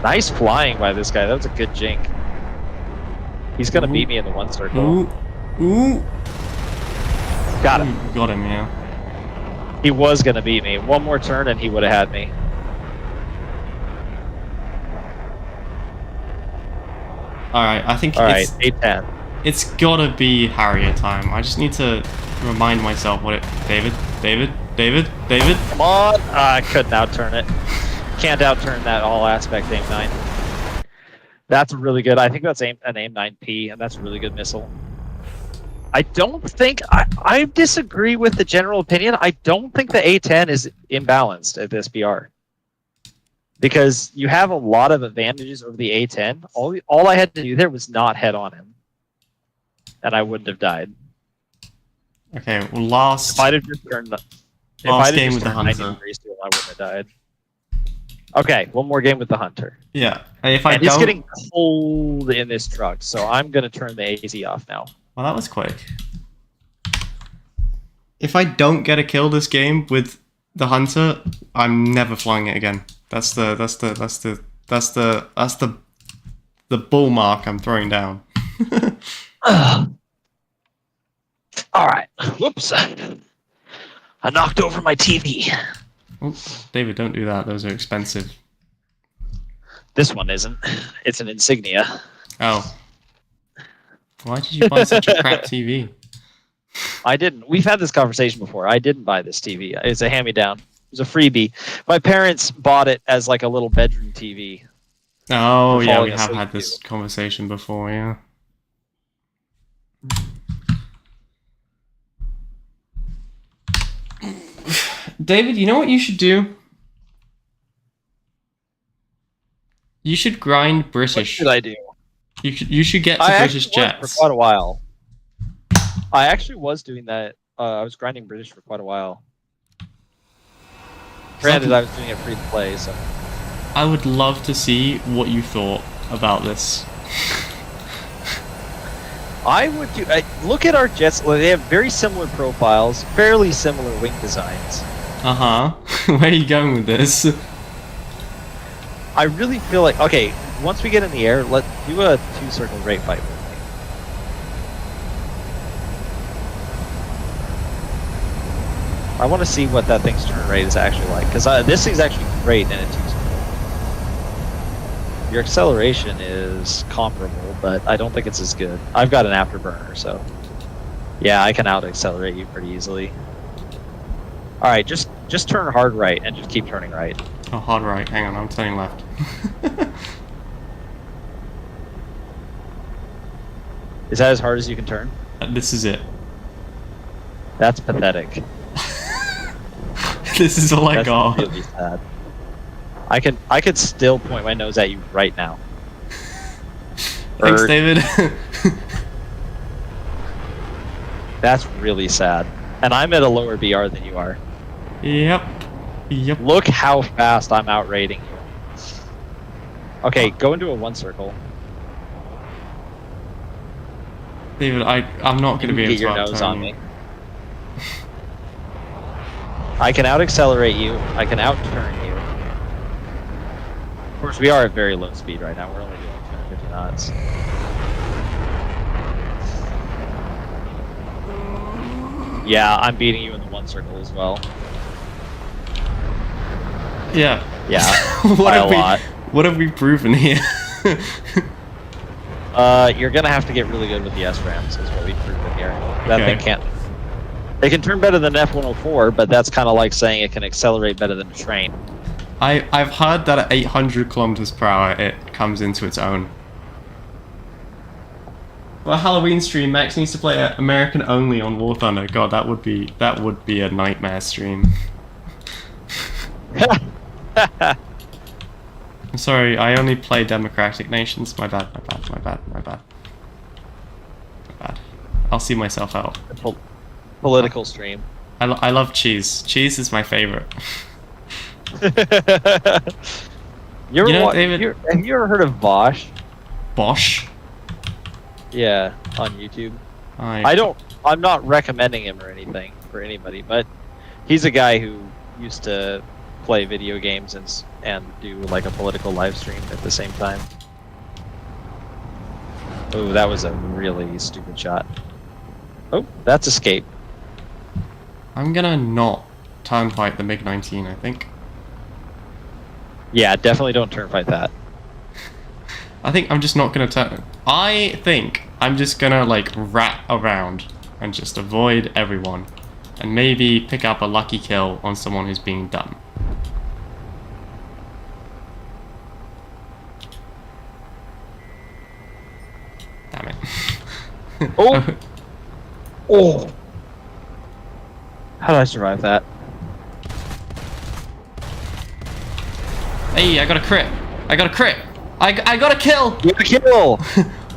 Nice flying by this guy. That was a good jink. He's gonna beat me in the 1 circle. Ooh. Got him. Got him, yeah. He was gonna beat me. 1 more turn and he would have had me. Alright, I think Alright, 8-10. It's gotta be Harrier time. I just need to remind myself what it... David? Come on! I couldn't outturn it. Can't outturn that all aspect aim 9. That's really good. I think that's an aim 9P, and that's a really good missile. I don't think... I disagree with the general opinion. I don't think the A10 is imbalanced at this BR. Because you have a lot of advantages over the A10. All I had to do there was not head on him. And I wouldn't have died. Okay, well, last... If I'd have just turned... Last game with the Hunter. I wouldn't have died. Okay, 1 more game with the Hunter. Yeah, if I and it's getting cold in this truck, so I'm going to turn the AZ off now. Well, that was quick. If I don't get a kill this game with the Hunter, I'm never flying it again. That's the bull mark I'm throwing down. All right. Whoops. I knocked over my TV. Oops. David, don't do that. Those are expensive. This one isn't. It's an Insignia. Oh. Why did you buy such a crap TV? I didn't. We've had this conversation before. I didn't buy this TV. It's a hand-me-down. It was a freebie. My parents bought it as like a little bedroom TV. Oh, yeah, we have had this conversation before, yeah. David, you know what you should do? You should grind British. What should I do? You should get to British jets. For quite a while. I actually was doing that. I was grinding British for quite a while. Granted, I was doing it free to play, so. I would love to see what you thought about this. I would do. Look at our jets. They have very similar profiles, fairly similar wing designs. Where are you going with this? I really feel like once we get in the air, let's do a 2-circle rate fight with me. I want to see what that thing's turn rate is actually like, because this thing's actually great in a 2-circle. Your acceleration is comparable, but I don't think it's as good. I've got an afterburner, so yeah, I can out-accelerate you pretty easily. All right, just turn hard right and just keep turning right. Oh, hard right. Hang on, I'm turning left. Is that as hard as you can turn? This is it. That's pathetic. This is all I got. That's really sad. I could still point my nose at you right now. Thanks, David. That's really sad. And I'm at a lower BR than you are. Yep. Look how fast I'm outrating you. Okay, go into a 1-circle. David, I'm not going to be able to get your nose on me. I can out-accelerate you. I can out-turn you. Of course, we are at very low speed right now. We're only doing 250 knots. Yeah, I'm beating you in the 1-circle as well. Yeah. Yeah. What have we proven here? You're gonna have to get really good with the SRAMs, is what we've proven here. That Okay. thing can't. They can turn better than F-104, but that's kind of like saying it can accelerate better than a train. I've heard that at 800 kilometers per hour it comes into its own. Well, Halloween stream, Max needs to play American only on War Thunder. God, that would be a nightmare stream. I'm sorry, I only play democratic nations. My bad. I'll see myself out. Political stream. I love cheese. Cheese is my favorite. David, have you ever heard of Bosch? Bosch? Yeah, on YouTube. I'm not recommending him or anything for anybody, but he's a guy who used to play video games and do like a political live stream at the same time. Oh, that was a really stupid shot. Oh, that's escape. I'm gonna not turn fight the MiG-19, I think. Yeah, definitely don't turn fight that. I think I'm just not gonna turn. I think I'm just gonna like rat around and just avoid everyone, and maybe pick up a lucky kill on someone who's being dumb. Damn it. Oh. Oh. How did I survive that? Hey, I got a crit. I got a crit. I got a kill. You got a kill.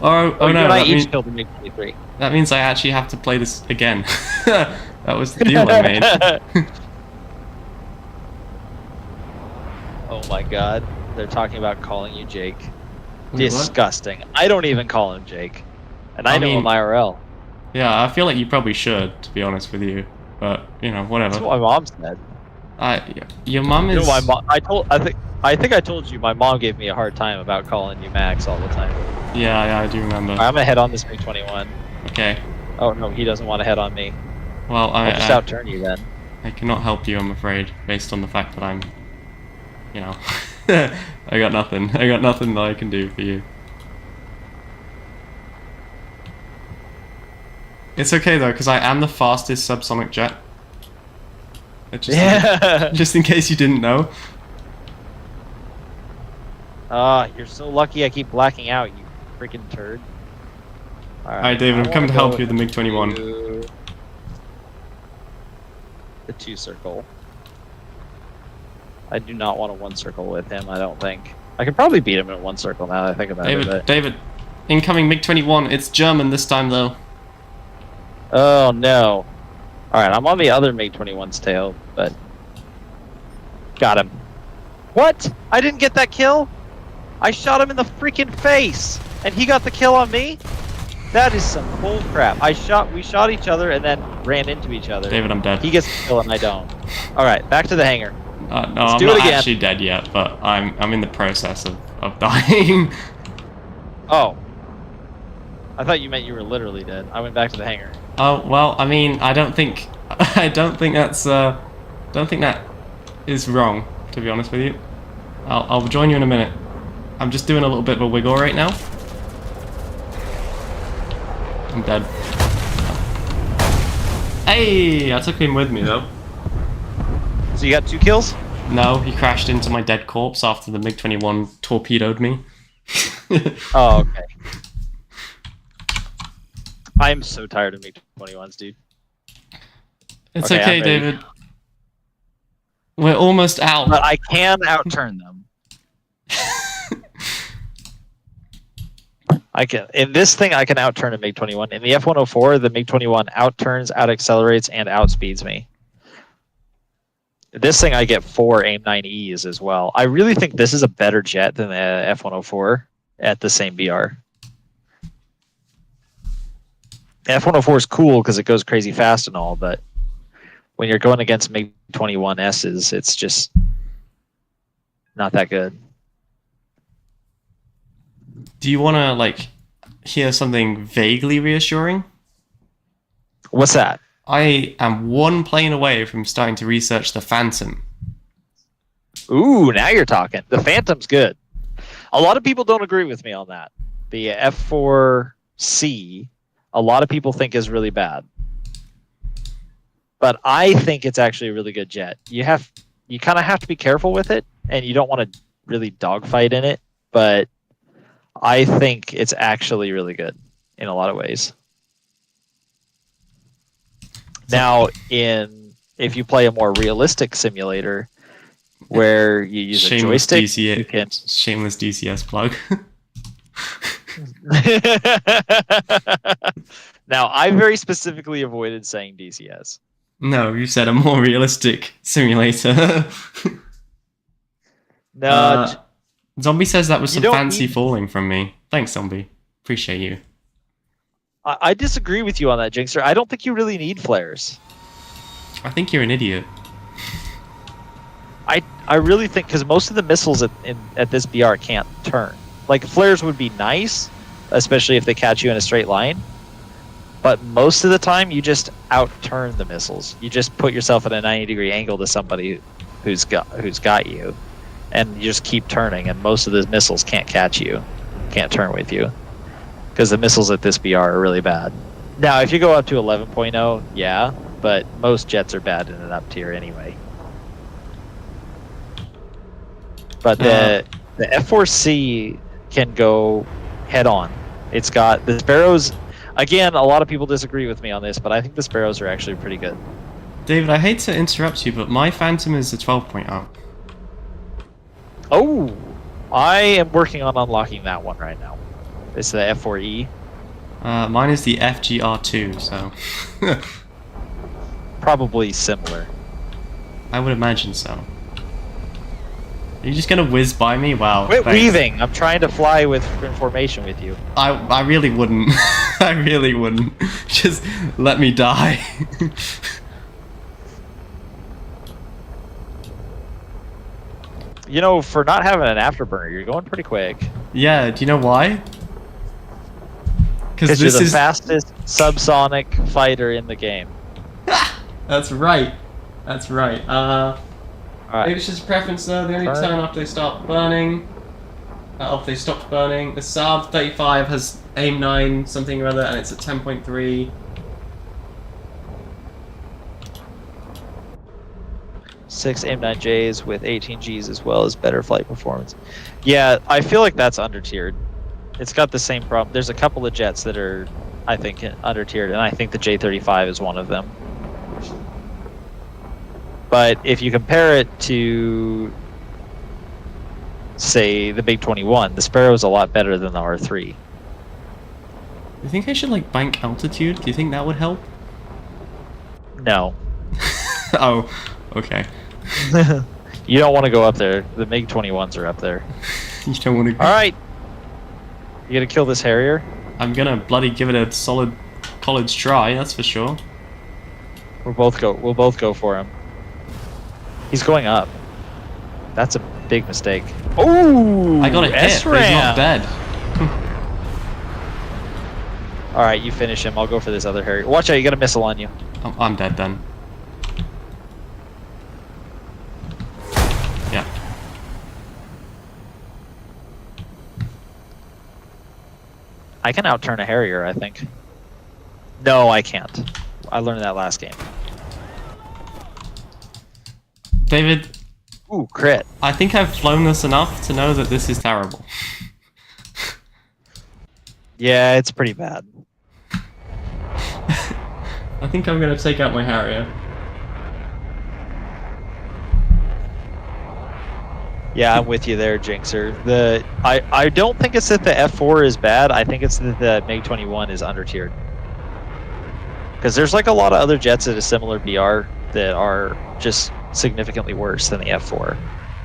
Oh no, I each killed in MiG-23. That means I actually have to play this again. That was the deal I made. Oh my god. They're talking about calling you Jake. Wait, disgusting. What? I don't even call him Jake. And I know him IRL. Yeah, I feel like you probably should, to be honest with you. But, you know, whatever. That's what my mom said. Your mom is... You know, I think I told you my mom gave me a hard time about calling you Max all the time. Yeah, I do remember. Right, I'm gonna head on this MiG-21. Okay. Oh no, he doesn't want to head on me. Well, I'll just outturn you then. I cannot help you, I'm afraid, based on the fact that I'm... You know... I got nothing. I got nothing that I can do for you. It's okay though, because I am the fastest subsonic jet. Just in case you didn't know. You're so lucky I keep blacking out, you freaking turd. Alright, David, I'm coming to help you with the MiG-21. The 2 circle. I do not want a 1 circle with him, I don't think. I could probably beat him in 1 circle now that I think about it. David, incoming MiG-21. It's German this time though. Oh no. Alright, I'm on the other MiG-21's tail, but... Got him. What? I didn't get that kill? I shot him in the freaking face! And he got the kill on me? That is some bull crap. We shot each other and then ran into each other. David, I'm dead. He gets the kill and I don't. Alright, back to the hangar. No, I'm not actually dead yet, but I'm in the process of dying. Oh. I thought you meant you were literally dead. I went back to the hangar. Oh, well, I mean, I don't think that is wrong, to be honest with you. I'll join you in a minute. I'm just doing a little bit of a wiggle right now. I'm dead. Hey, I took him with me though. So you got 2 kills? No, he crashed into my dead corpse after the MiG-21 torpedoed me. Oh, okay. I'm so tired of MiG-21s, dude. It's okay, David. We're almost out. But I can outturn them. In this thing, I can outturn a MiG-21. In the F-104, the MiG-21 outturns, out-accelerates, and outspeeds me. This thing, I get 4 AIM-9Es as well. I really think this is a better jet than the F-104 at the same BR. F-104 is cool because it goes crazy fast and all, but when you're going against MiG-21Ss, it's just not that good. Do you want to, like, hear something vaguely reassuring? What's that? I am 1 plane away from starting to research the Phantom. Ooh, now you're talking. The Phantom's good. A lot of people don't agree with me on that. The F4C, a lot of people think is really bad. But I think it's actually a really good jet. You have you kind of have to be careful with it, and you don't want to really dogfight in it. But I think it's actually really good in a lot of ways. Now, if you play a more realistic simulator where you use a joystick, DCS, you can... shameless DCS plug. Now, I very specifically avoided saying DCS. No, you said a more realistic simulator. No, Zombie says that was some don't fancy need- falling from me. Thanks, Zombie. Appreciate you. I disagree with you on that, Jinxer. I don't think you really need flares. I think you're an idiot. I really think, because most of the missiles at this BR can't turn. Like, flares would be nice, especially if they catch you in a straight line. But most of the time, you just out-turn the missiles. You just put yourself at a 90-degree angle to somebody who's got you, and you just keep turning. And most of the missiles can't catch you, can't turn with you, because the missiles at this BR are really bad. Now, if you go up to 11.0, yeah, but most jets are bad in an up tier anyway. But the F4C can go head on. It's got the Sparrows. Again, a lot of people disagree with me on this, but I think the Sparrows are actually pretty good. David, I hate to interrupt you, but my Phantom is a 12.0. Oh, I am working on unlocking that one right now. It's the F4E. Mine is the FGR2, so... Probably similar. I would imagine so. Are you just gonna whiz by me? Wow. Quit thanks. weaving! I'm trying to fly with information with you. I really wouldn't. I really wouldn't. Just let me die. You know, for not having an afterburner, you're going pretty quick. Yeah, do you know why? Because you're the fastest subsonic fighter in the game. That's right. That's right. Alright. Maybe it's just preference though. They only turn after they start burning. After they stopped burning. The Saab 35 has aim 9 something or other, and it's at 10.3. Six AIM-9Js with 18 Gs as well as better flight performance. Yeah, I feel like that's under-tiered. It's got the same problem. There's a couple of jets that are, I think, under-tiered, and I think the J-35 is one of them. But if you compare it to, say, the MiG-21, the Sparrow is a lot better than the R3. Do you think I should like bank altitude? Do you think that would help? No. Oh, okay. You don't want to go up there. The MiG-21s are up there. You don't want to. All right. You gonna kill this Harrier? I'm gonna bloody give it a solid college try. That's for sure. We'll both go for him. He's going up. That's a big mistake. Oh! I got a hit, but he's not dead. All right, you finish him. I'll go for this other Harrier. Watch out! You got a missile on you. Oh, I'm dead then. Yeah. I can outturn a Harrier, I think. No, I can't. I learned that last game. David, Ooh, crit. I think I've flown this enough to know that this is terrible. Yeah, it's pretty bad. I think I'm gonna take out my Harrier. Yeah, I'm with you there, Jinxer. I don't think it's that the F4 is bad. I think it's that the MiG-21 is under-tiered. Because there's like a lot of other jets at a similar BR that are just significantly worse than the F4.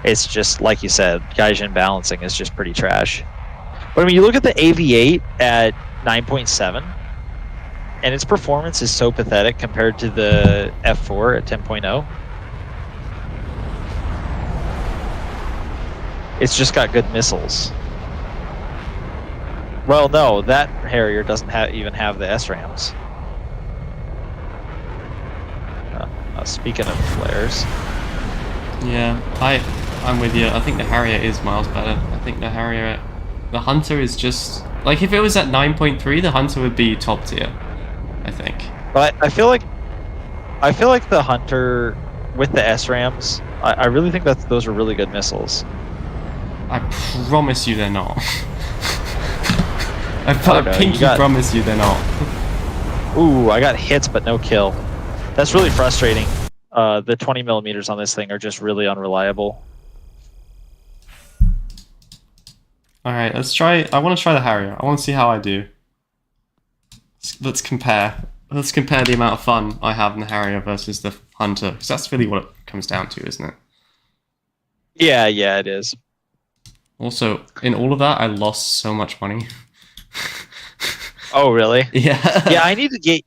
It's just, like you said, Gaijin balancing is just pretty trash. But I mean, you look at the AV8 at 9.7, and its performance is so pathetic compared to the F4 at 10.0. It's just got good missiles. Well, no, that Harrier doesn't even have the SRAMs. Speaking of flares. Yeah, I'm with you. I think the Harrier is miles better. I think the Harrier... The Hunter is just... Like, if it was at 9.3, the Hunter would be top tier. I think. But I feel like the Hunter with the SRAMs. I really think those are really good missiles. I promise you they're not. I Okay, pinky promise you they're not. Ooh, I got hits but no kill. That's really frustrating. The 20 millimeters on this thing are just really unreliable. Alright, let's try. I want to try the Harrier. I want to see how I do. Let's compare. Let's compare the amount of fun I have in the Harrier versus the Hunter, because that's really what it comes down to, isn't it? Yeah, it is. Also, in all of that, I lost so much money. Oh, really? Yeah. Yeah,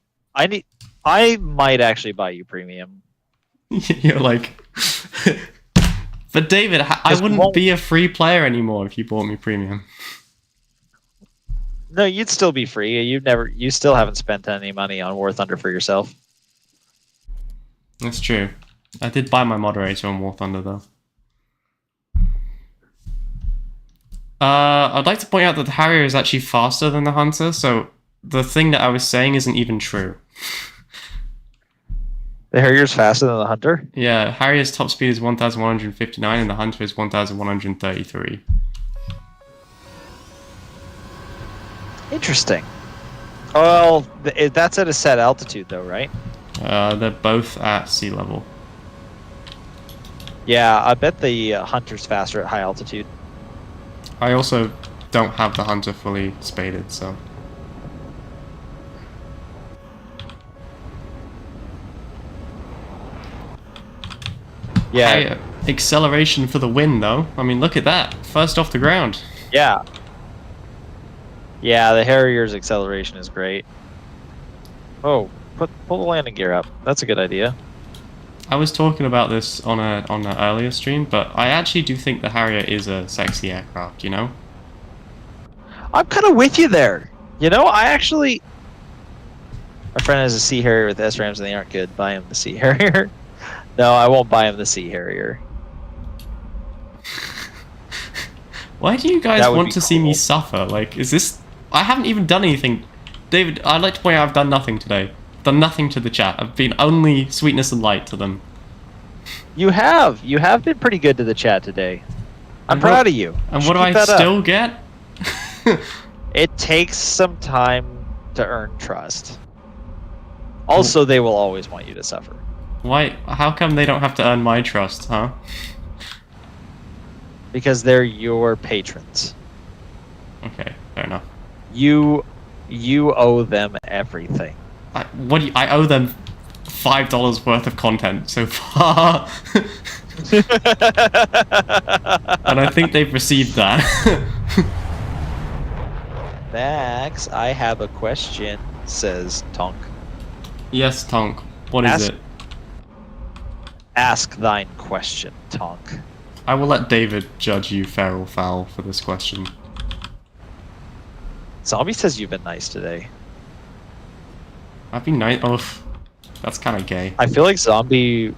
I might actually buy you premium. You're like... But David, I wouldn't be a free player anymore if you bought me premium. No, you'd still be free. You still haven't spent any money on War Thunder for yourself. That's true. I did buy my moderator on War Thunder though. I'd like to point out that the Harrier is actually faster than the Hunter, so the thing that I was saying isn't even true. The Harrier's faster than the Hunter? Yeah, Harrier's top speed is 1,159 and the Hunter is 1,133. Interesting. Well, that's at a set altitude though, right? They're both at sea level. Yeah, I bet the Hunter's faster at high altitude. I also don't have the Hunter fully spaded, so... Yeah. Hey, acceleration for the win, though. I mean, look at that. First off the ground. Yeah. Yeah, the Harrier's acceleration is great. Oh, pull the landing gear up. That's a good idea. I was talking about this on an earlier stream, but I actually do think the Harrier is a sexy aircraft, you know? I'm kind of with you there. You know, I actually... My friend has a Sea Harrier with SRAMs and they aren't good. Buy him the Sea Harrier. No, I won't buy him the Sea Harrier. Why do you guys want to see me suffer? Like, is this... I haven't even done anything. David, I'd like to point out I've done nothing today. Done nothing to the chat. I've been only sweetness and light to them. You have. You have been pretty good to the chat today. I'm proud of you. And what do I still get? It takes some time to earn trust. Also, they will always want you to suffer. Why? How come they don't have to earn my trust, huh? Because they're your patrons. Okay, fair enough. You owe them everything. I owe them $5 worth of content so far. And I think they've received that. Max, I have a question, says Tonk. Yes, Tonk. What is it? Ask thine question, Tonk. I will let David judge you fair or foul for this question. Zombie says you've been nice today. I've been nice. Oh, that's kind of gay. I feel like Zombie...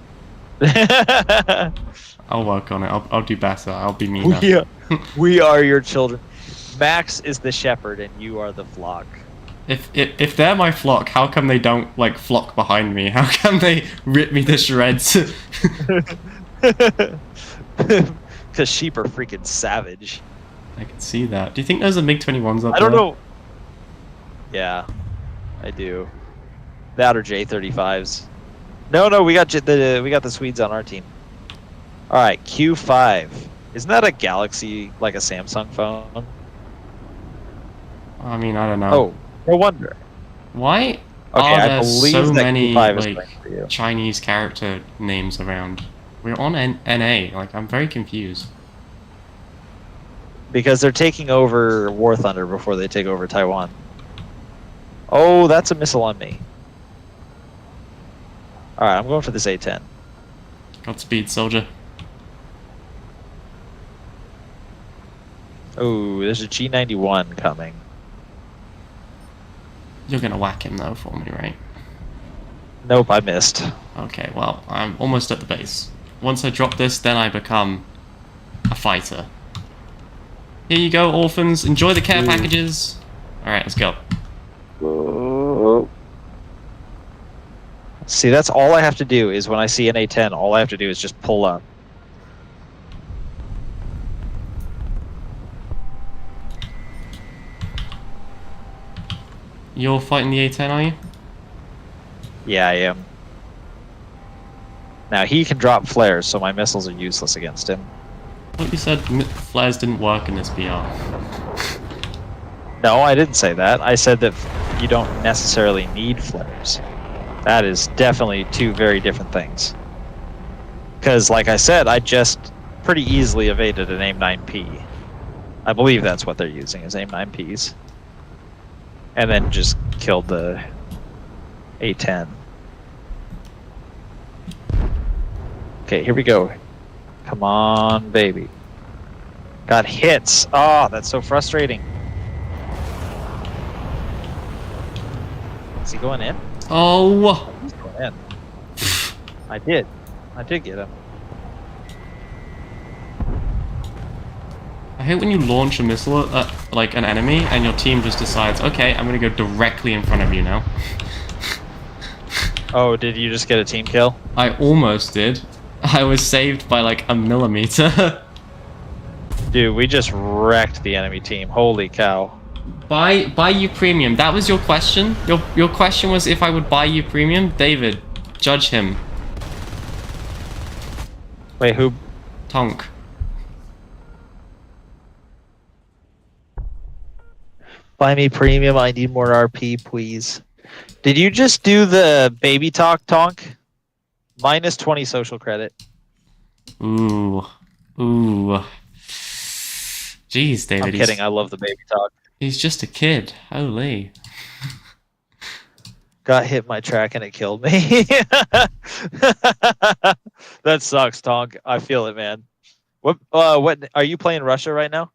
I'll work on it. I'll do better. I'll be meaner. We are your children. Max is the shepherd and you are the flock. If they're my flock, how come they don't like flock behind me? How come they rip me to shreds? Because sheep are freaking savage. I can see that. Do you think there's a MiG-21s up there? I don't know. Yeah, I do. That or J-35s. No, we got the Swedes on our team. All right, Q5. Isn't that a Galaxy, like a Samsung phone? I mean, I don't know. Oh, no wonder. Why are there so many like Chinese character names around? We're on NA. Like, I'm very confused. Because they're taking over War Thunder before they take over Taiwan. Oh, that's a missile on me. Alright, I'm going for this A-10. Godspeed, soldier. Oh, there's a G91 coming. You're gonna whack him though for me, right? Nope, I missed. Okay, well, I'm almost at the base. Once I drop this, then I become a fighter. Here you go, orphans. Enjoy the care packages. Alright, let's go. See, that's all I have to do is when I see an A10, all I have to do is just pull up. You're fighting the A10, are you? Yeah, I am. Now, he can drop flares, so my missiles are useless against him. I thought you said flares didn't work in this BR. No, I didn't say that. I said that you don't necessarily need flares. That is definitely two very different things. Because, like I said, I just pretty easily evaded an AIM-9P. I believe that's what they're using, is AIM-9Ps. And then just killed the A10. Okay, here we go. Come on, baby. Got hits. Oh, that's so frustrating. Is he going in? Oh! He's going in. I did get him. I hate when you launch a missile at like an enemy and your team just decides, okay, I'm gonna go directly in front of you now. Oh, did you just get a team kill? I almost did. I was saved by like a millimeter. Dude, we just wrecked the enemy team. Holy cow. Buy you premium. That was your question? Your question was if I would buy you premium? David, judge him. Wait, who? Tonk. Buy me premium. I need more RP, please. Did you just do the baby talk, Tonk? Minus 20 social credit. Ooh. Ooh. Jeez, David. I'm kidding. I love the baby talk. He's just a kid. Holy. Got hit my track and it killed me. That sucks, Tonk. I feel it, man. What are you playing Russia right now?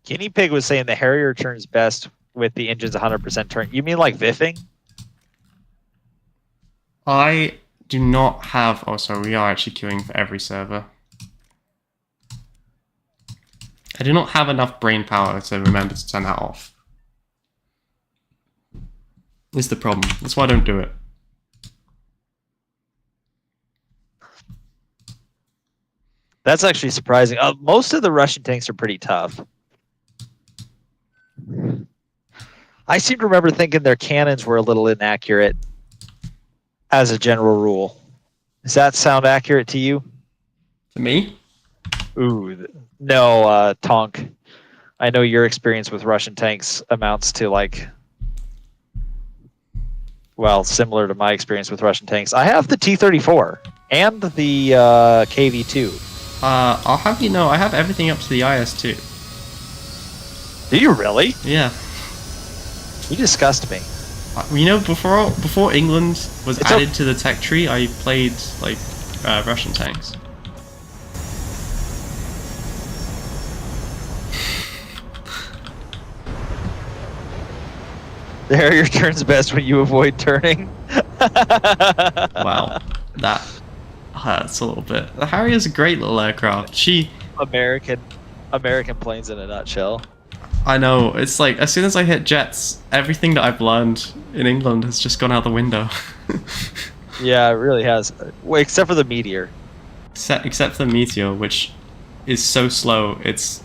Guinea Pig was saying the Harrier turns best with the engine's 100% turn. You mean like Viffing? I do not have... Oh, sorry, we are actually queuing for every server. I do not have enough brain power to remember to turn that off. This is the problem. That's why I don't do it. That's actually surprising. Most of the Russian tanks are pretty tough. I seem to remember thinking their cannons were a little inaccurate as a general rule. Does that sound accurate to you? To me? Ooh, no, Tonk. I know your experience with Russian tanks amounts to like, well, similar to my experience with Russian tanks. I have the T-34 and the KV-2. I'll have you know, I have everything up to the IS-2. Do you really? Yeah. You disgust me. You know, before England was added to the tech tree, I played like Russian tanks. The Harrier turns best when you avoid turning. Wow, that hurts a little bit. The Harrier's a great little aircraft. American planes in a nutshell. I know, it's like, as soon as I hit jets, everything that I've learned in England has just gone out the window. Yeah, it really has. Well, except for the Meteor. Except for the Meteor, which is so slow, it's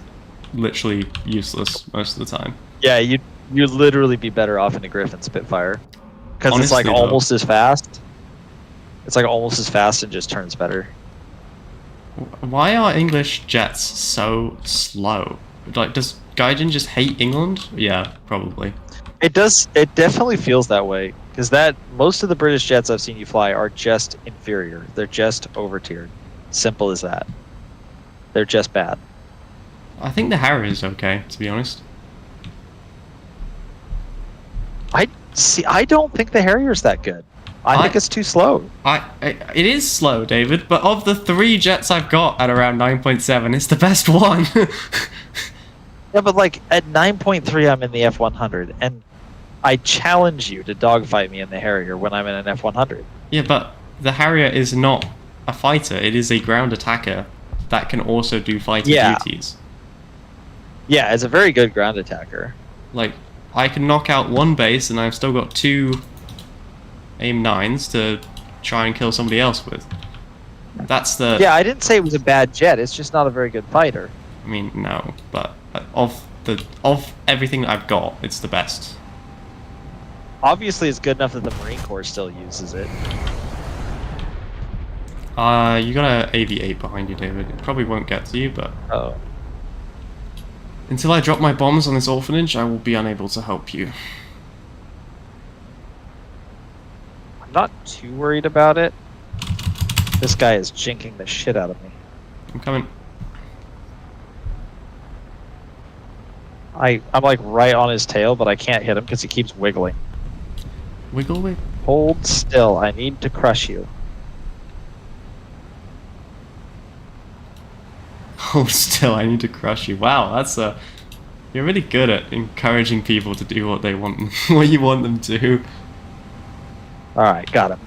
literally useless most of the time. Yeah, you'd literally be better off in a Griffin Spitfire. Because it's like Honestly, though. almost as fast. It's like almost as fast and just turns better. Why are English jets so slow? Like, does Gaijin just hate England? Yeah, probably. It does. It definitely feels that way. Because most of the British jets I've seen you fly are just inferior. They're just over-tiered. Simple as that. They're just bad. I think the Harrier is okay, to be honest. I don't think the Harrier's that good. I think it's too slow. It is slow, David, but of the 3 jets I've got at around 9.7, it's the best one. Yeah, but like at 9.3, I'm in the F100, and I challenge you to dogfight me in the Harrier when I'm in an F100. Yeah, but the Harrier is not a fighter. It is a ground attacker that can also do fighter duties. Yeah, it's a very good ground attacker. Like, I can knock out one base, and I've still got 2 aim 9s to try and kill somebody else with. That's the... Yeah, I didn't say it was a bad jet. It's just not a very good fighter. I mean, no, but of everything that I've got, it's the best. Obviously, it's good enough that the Marine Corps still uses it. You got a AV-8 behind you, David. It probably won't get to you, but... Oh. Until I drop my bombs on this orphanage, I will be unable to help you. I'm not too worried about it. This guy is jinking the shit out of me. I'm coming. I'm like right on his tail, but I can't hit him because he keeps wiggling. Wiggle, wiggle. Hold still. I need to crush you. Hold still, I need to crush you. Wow, that's a... You're really good at encouraging people to do what they want, what you want them to. Alright, got him.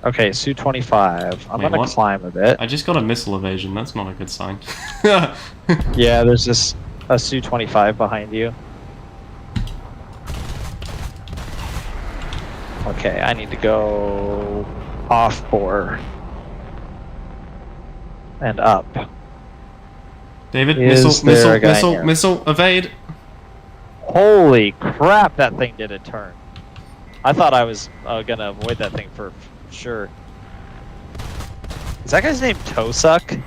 Okay, Su-25. I'm Wait, gonna what? climb a bit. I just got a missile evasion, that's not a good sign. Yeah, there's just a Su-25 behind you. Okay, I need to go off bore. And up. David, Is there a guy in here? missile, evade! Holy crap, that thing did a turn. I thought I was gonna avoid that thing for sure. Is that guy's name Tosuck?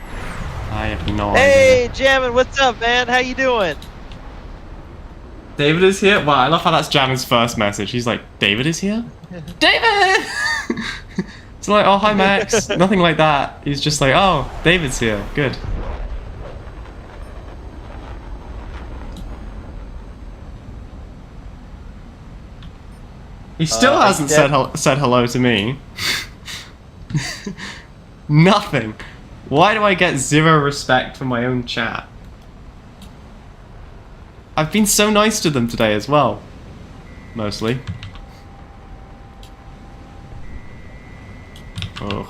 I have no idea. Hey, Jammin, what's up, man? How you doing? David is here? Wow, I love how that's Jammin's first message. He's like, David is here? David! It's like, oh, hi, Max. Nothing like that. He's just like, oh, David's here. Good. He still hasn't said hello to me. Nothing. Why do I get 0 respect from my own chat? I've been so nice to them today as well. Mostly. Ugh.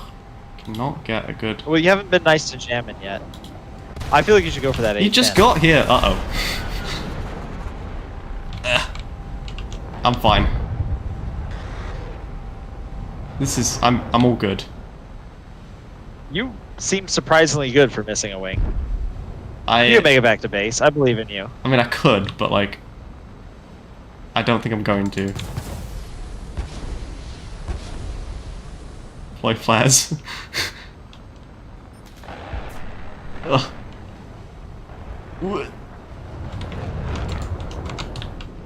Cannot get a good... Well, you haven't been nice to Jammin yet. I feel like you should go for that 810. You just got here. Uh-oh. I'm fine. This is... I'm all good. You seem surprisingly good for missing a wing. I You can make it back to base. I believe in you. mean, I could, but like... I don't think I'm going to. Deploy flares. Ugh. What?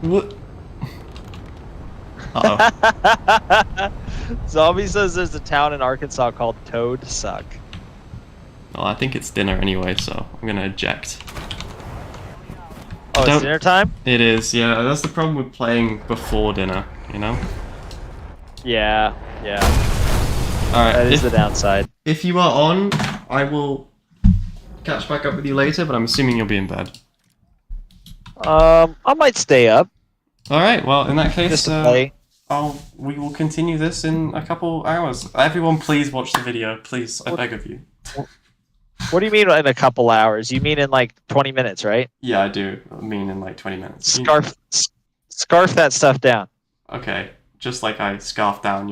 What? Uh-oh. Zombie says there's a town in Arkansas called Toad Suck. Well, I think it's dinner anyway, so I'm gonna eject. Oh, it's dinner time? It is, yeah. That's the problem with playing before dinner, you know? Yeah, yeah. Alright. That is the downside. If you are on, I will catch back up with you later, but I'm assuming you'll be in bed. I might stay up. Alright, well, in that case, Just to play. we will continue this in a couple hours. Everyone, please watch the video. Please, I beg of you. What do you mean in a couple hours? You mean in like 20 minutes, right? Yeah, I do. I mean in like 20 minutes. Scarf that stuff down. Okay, just like I scarfed down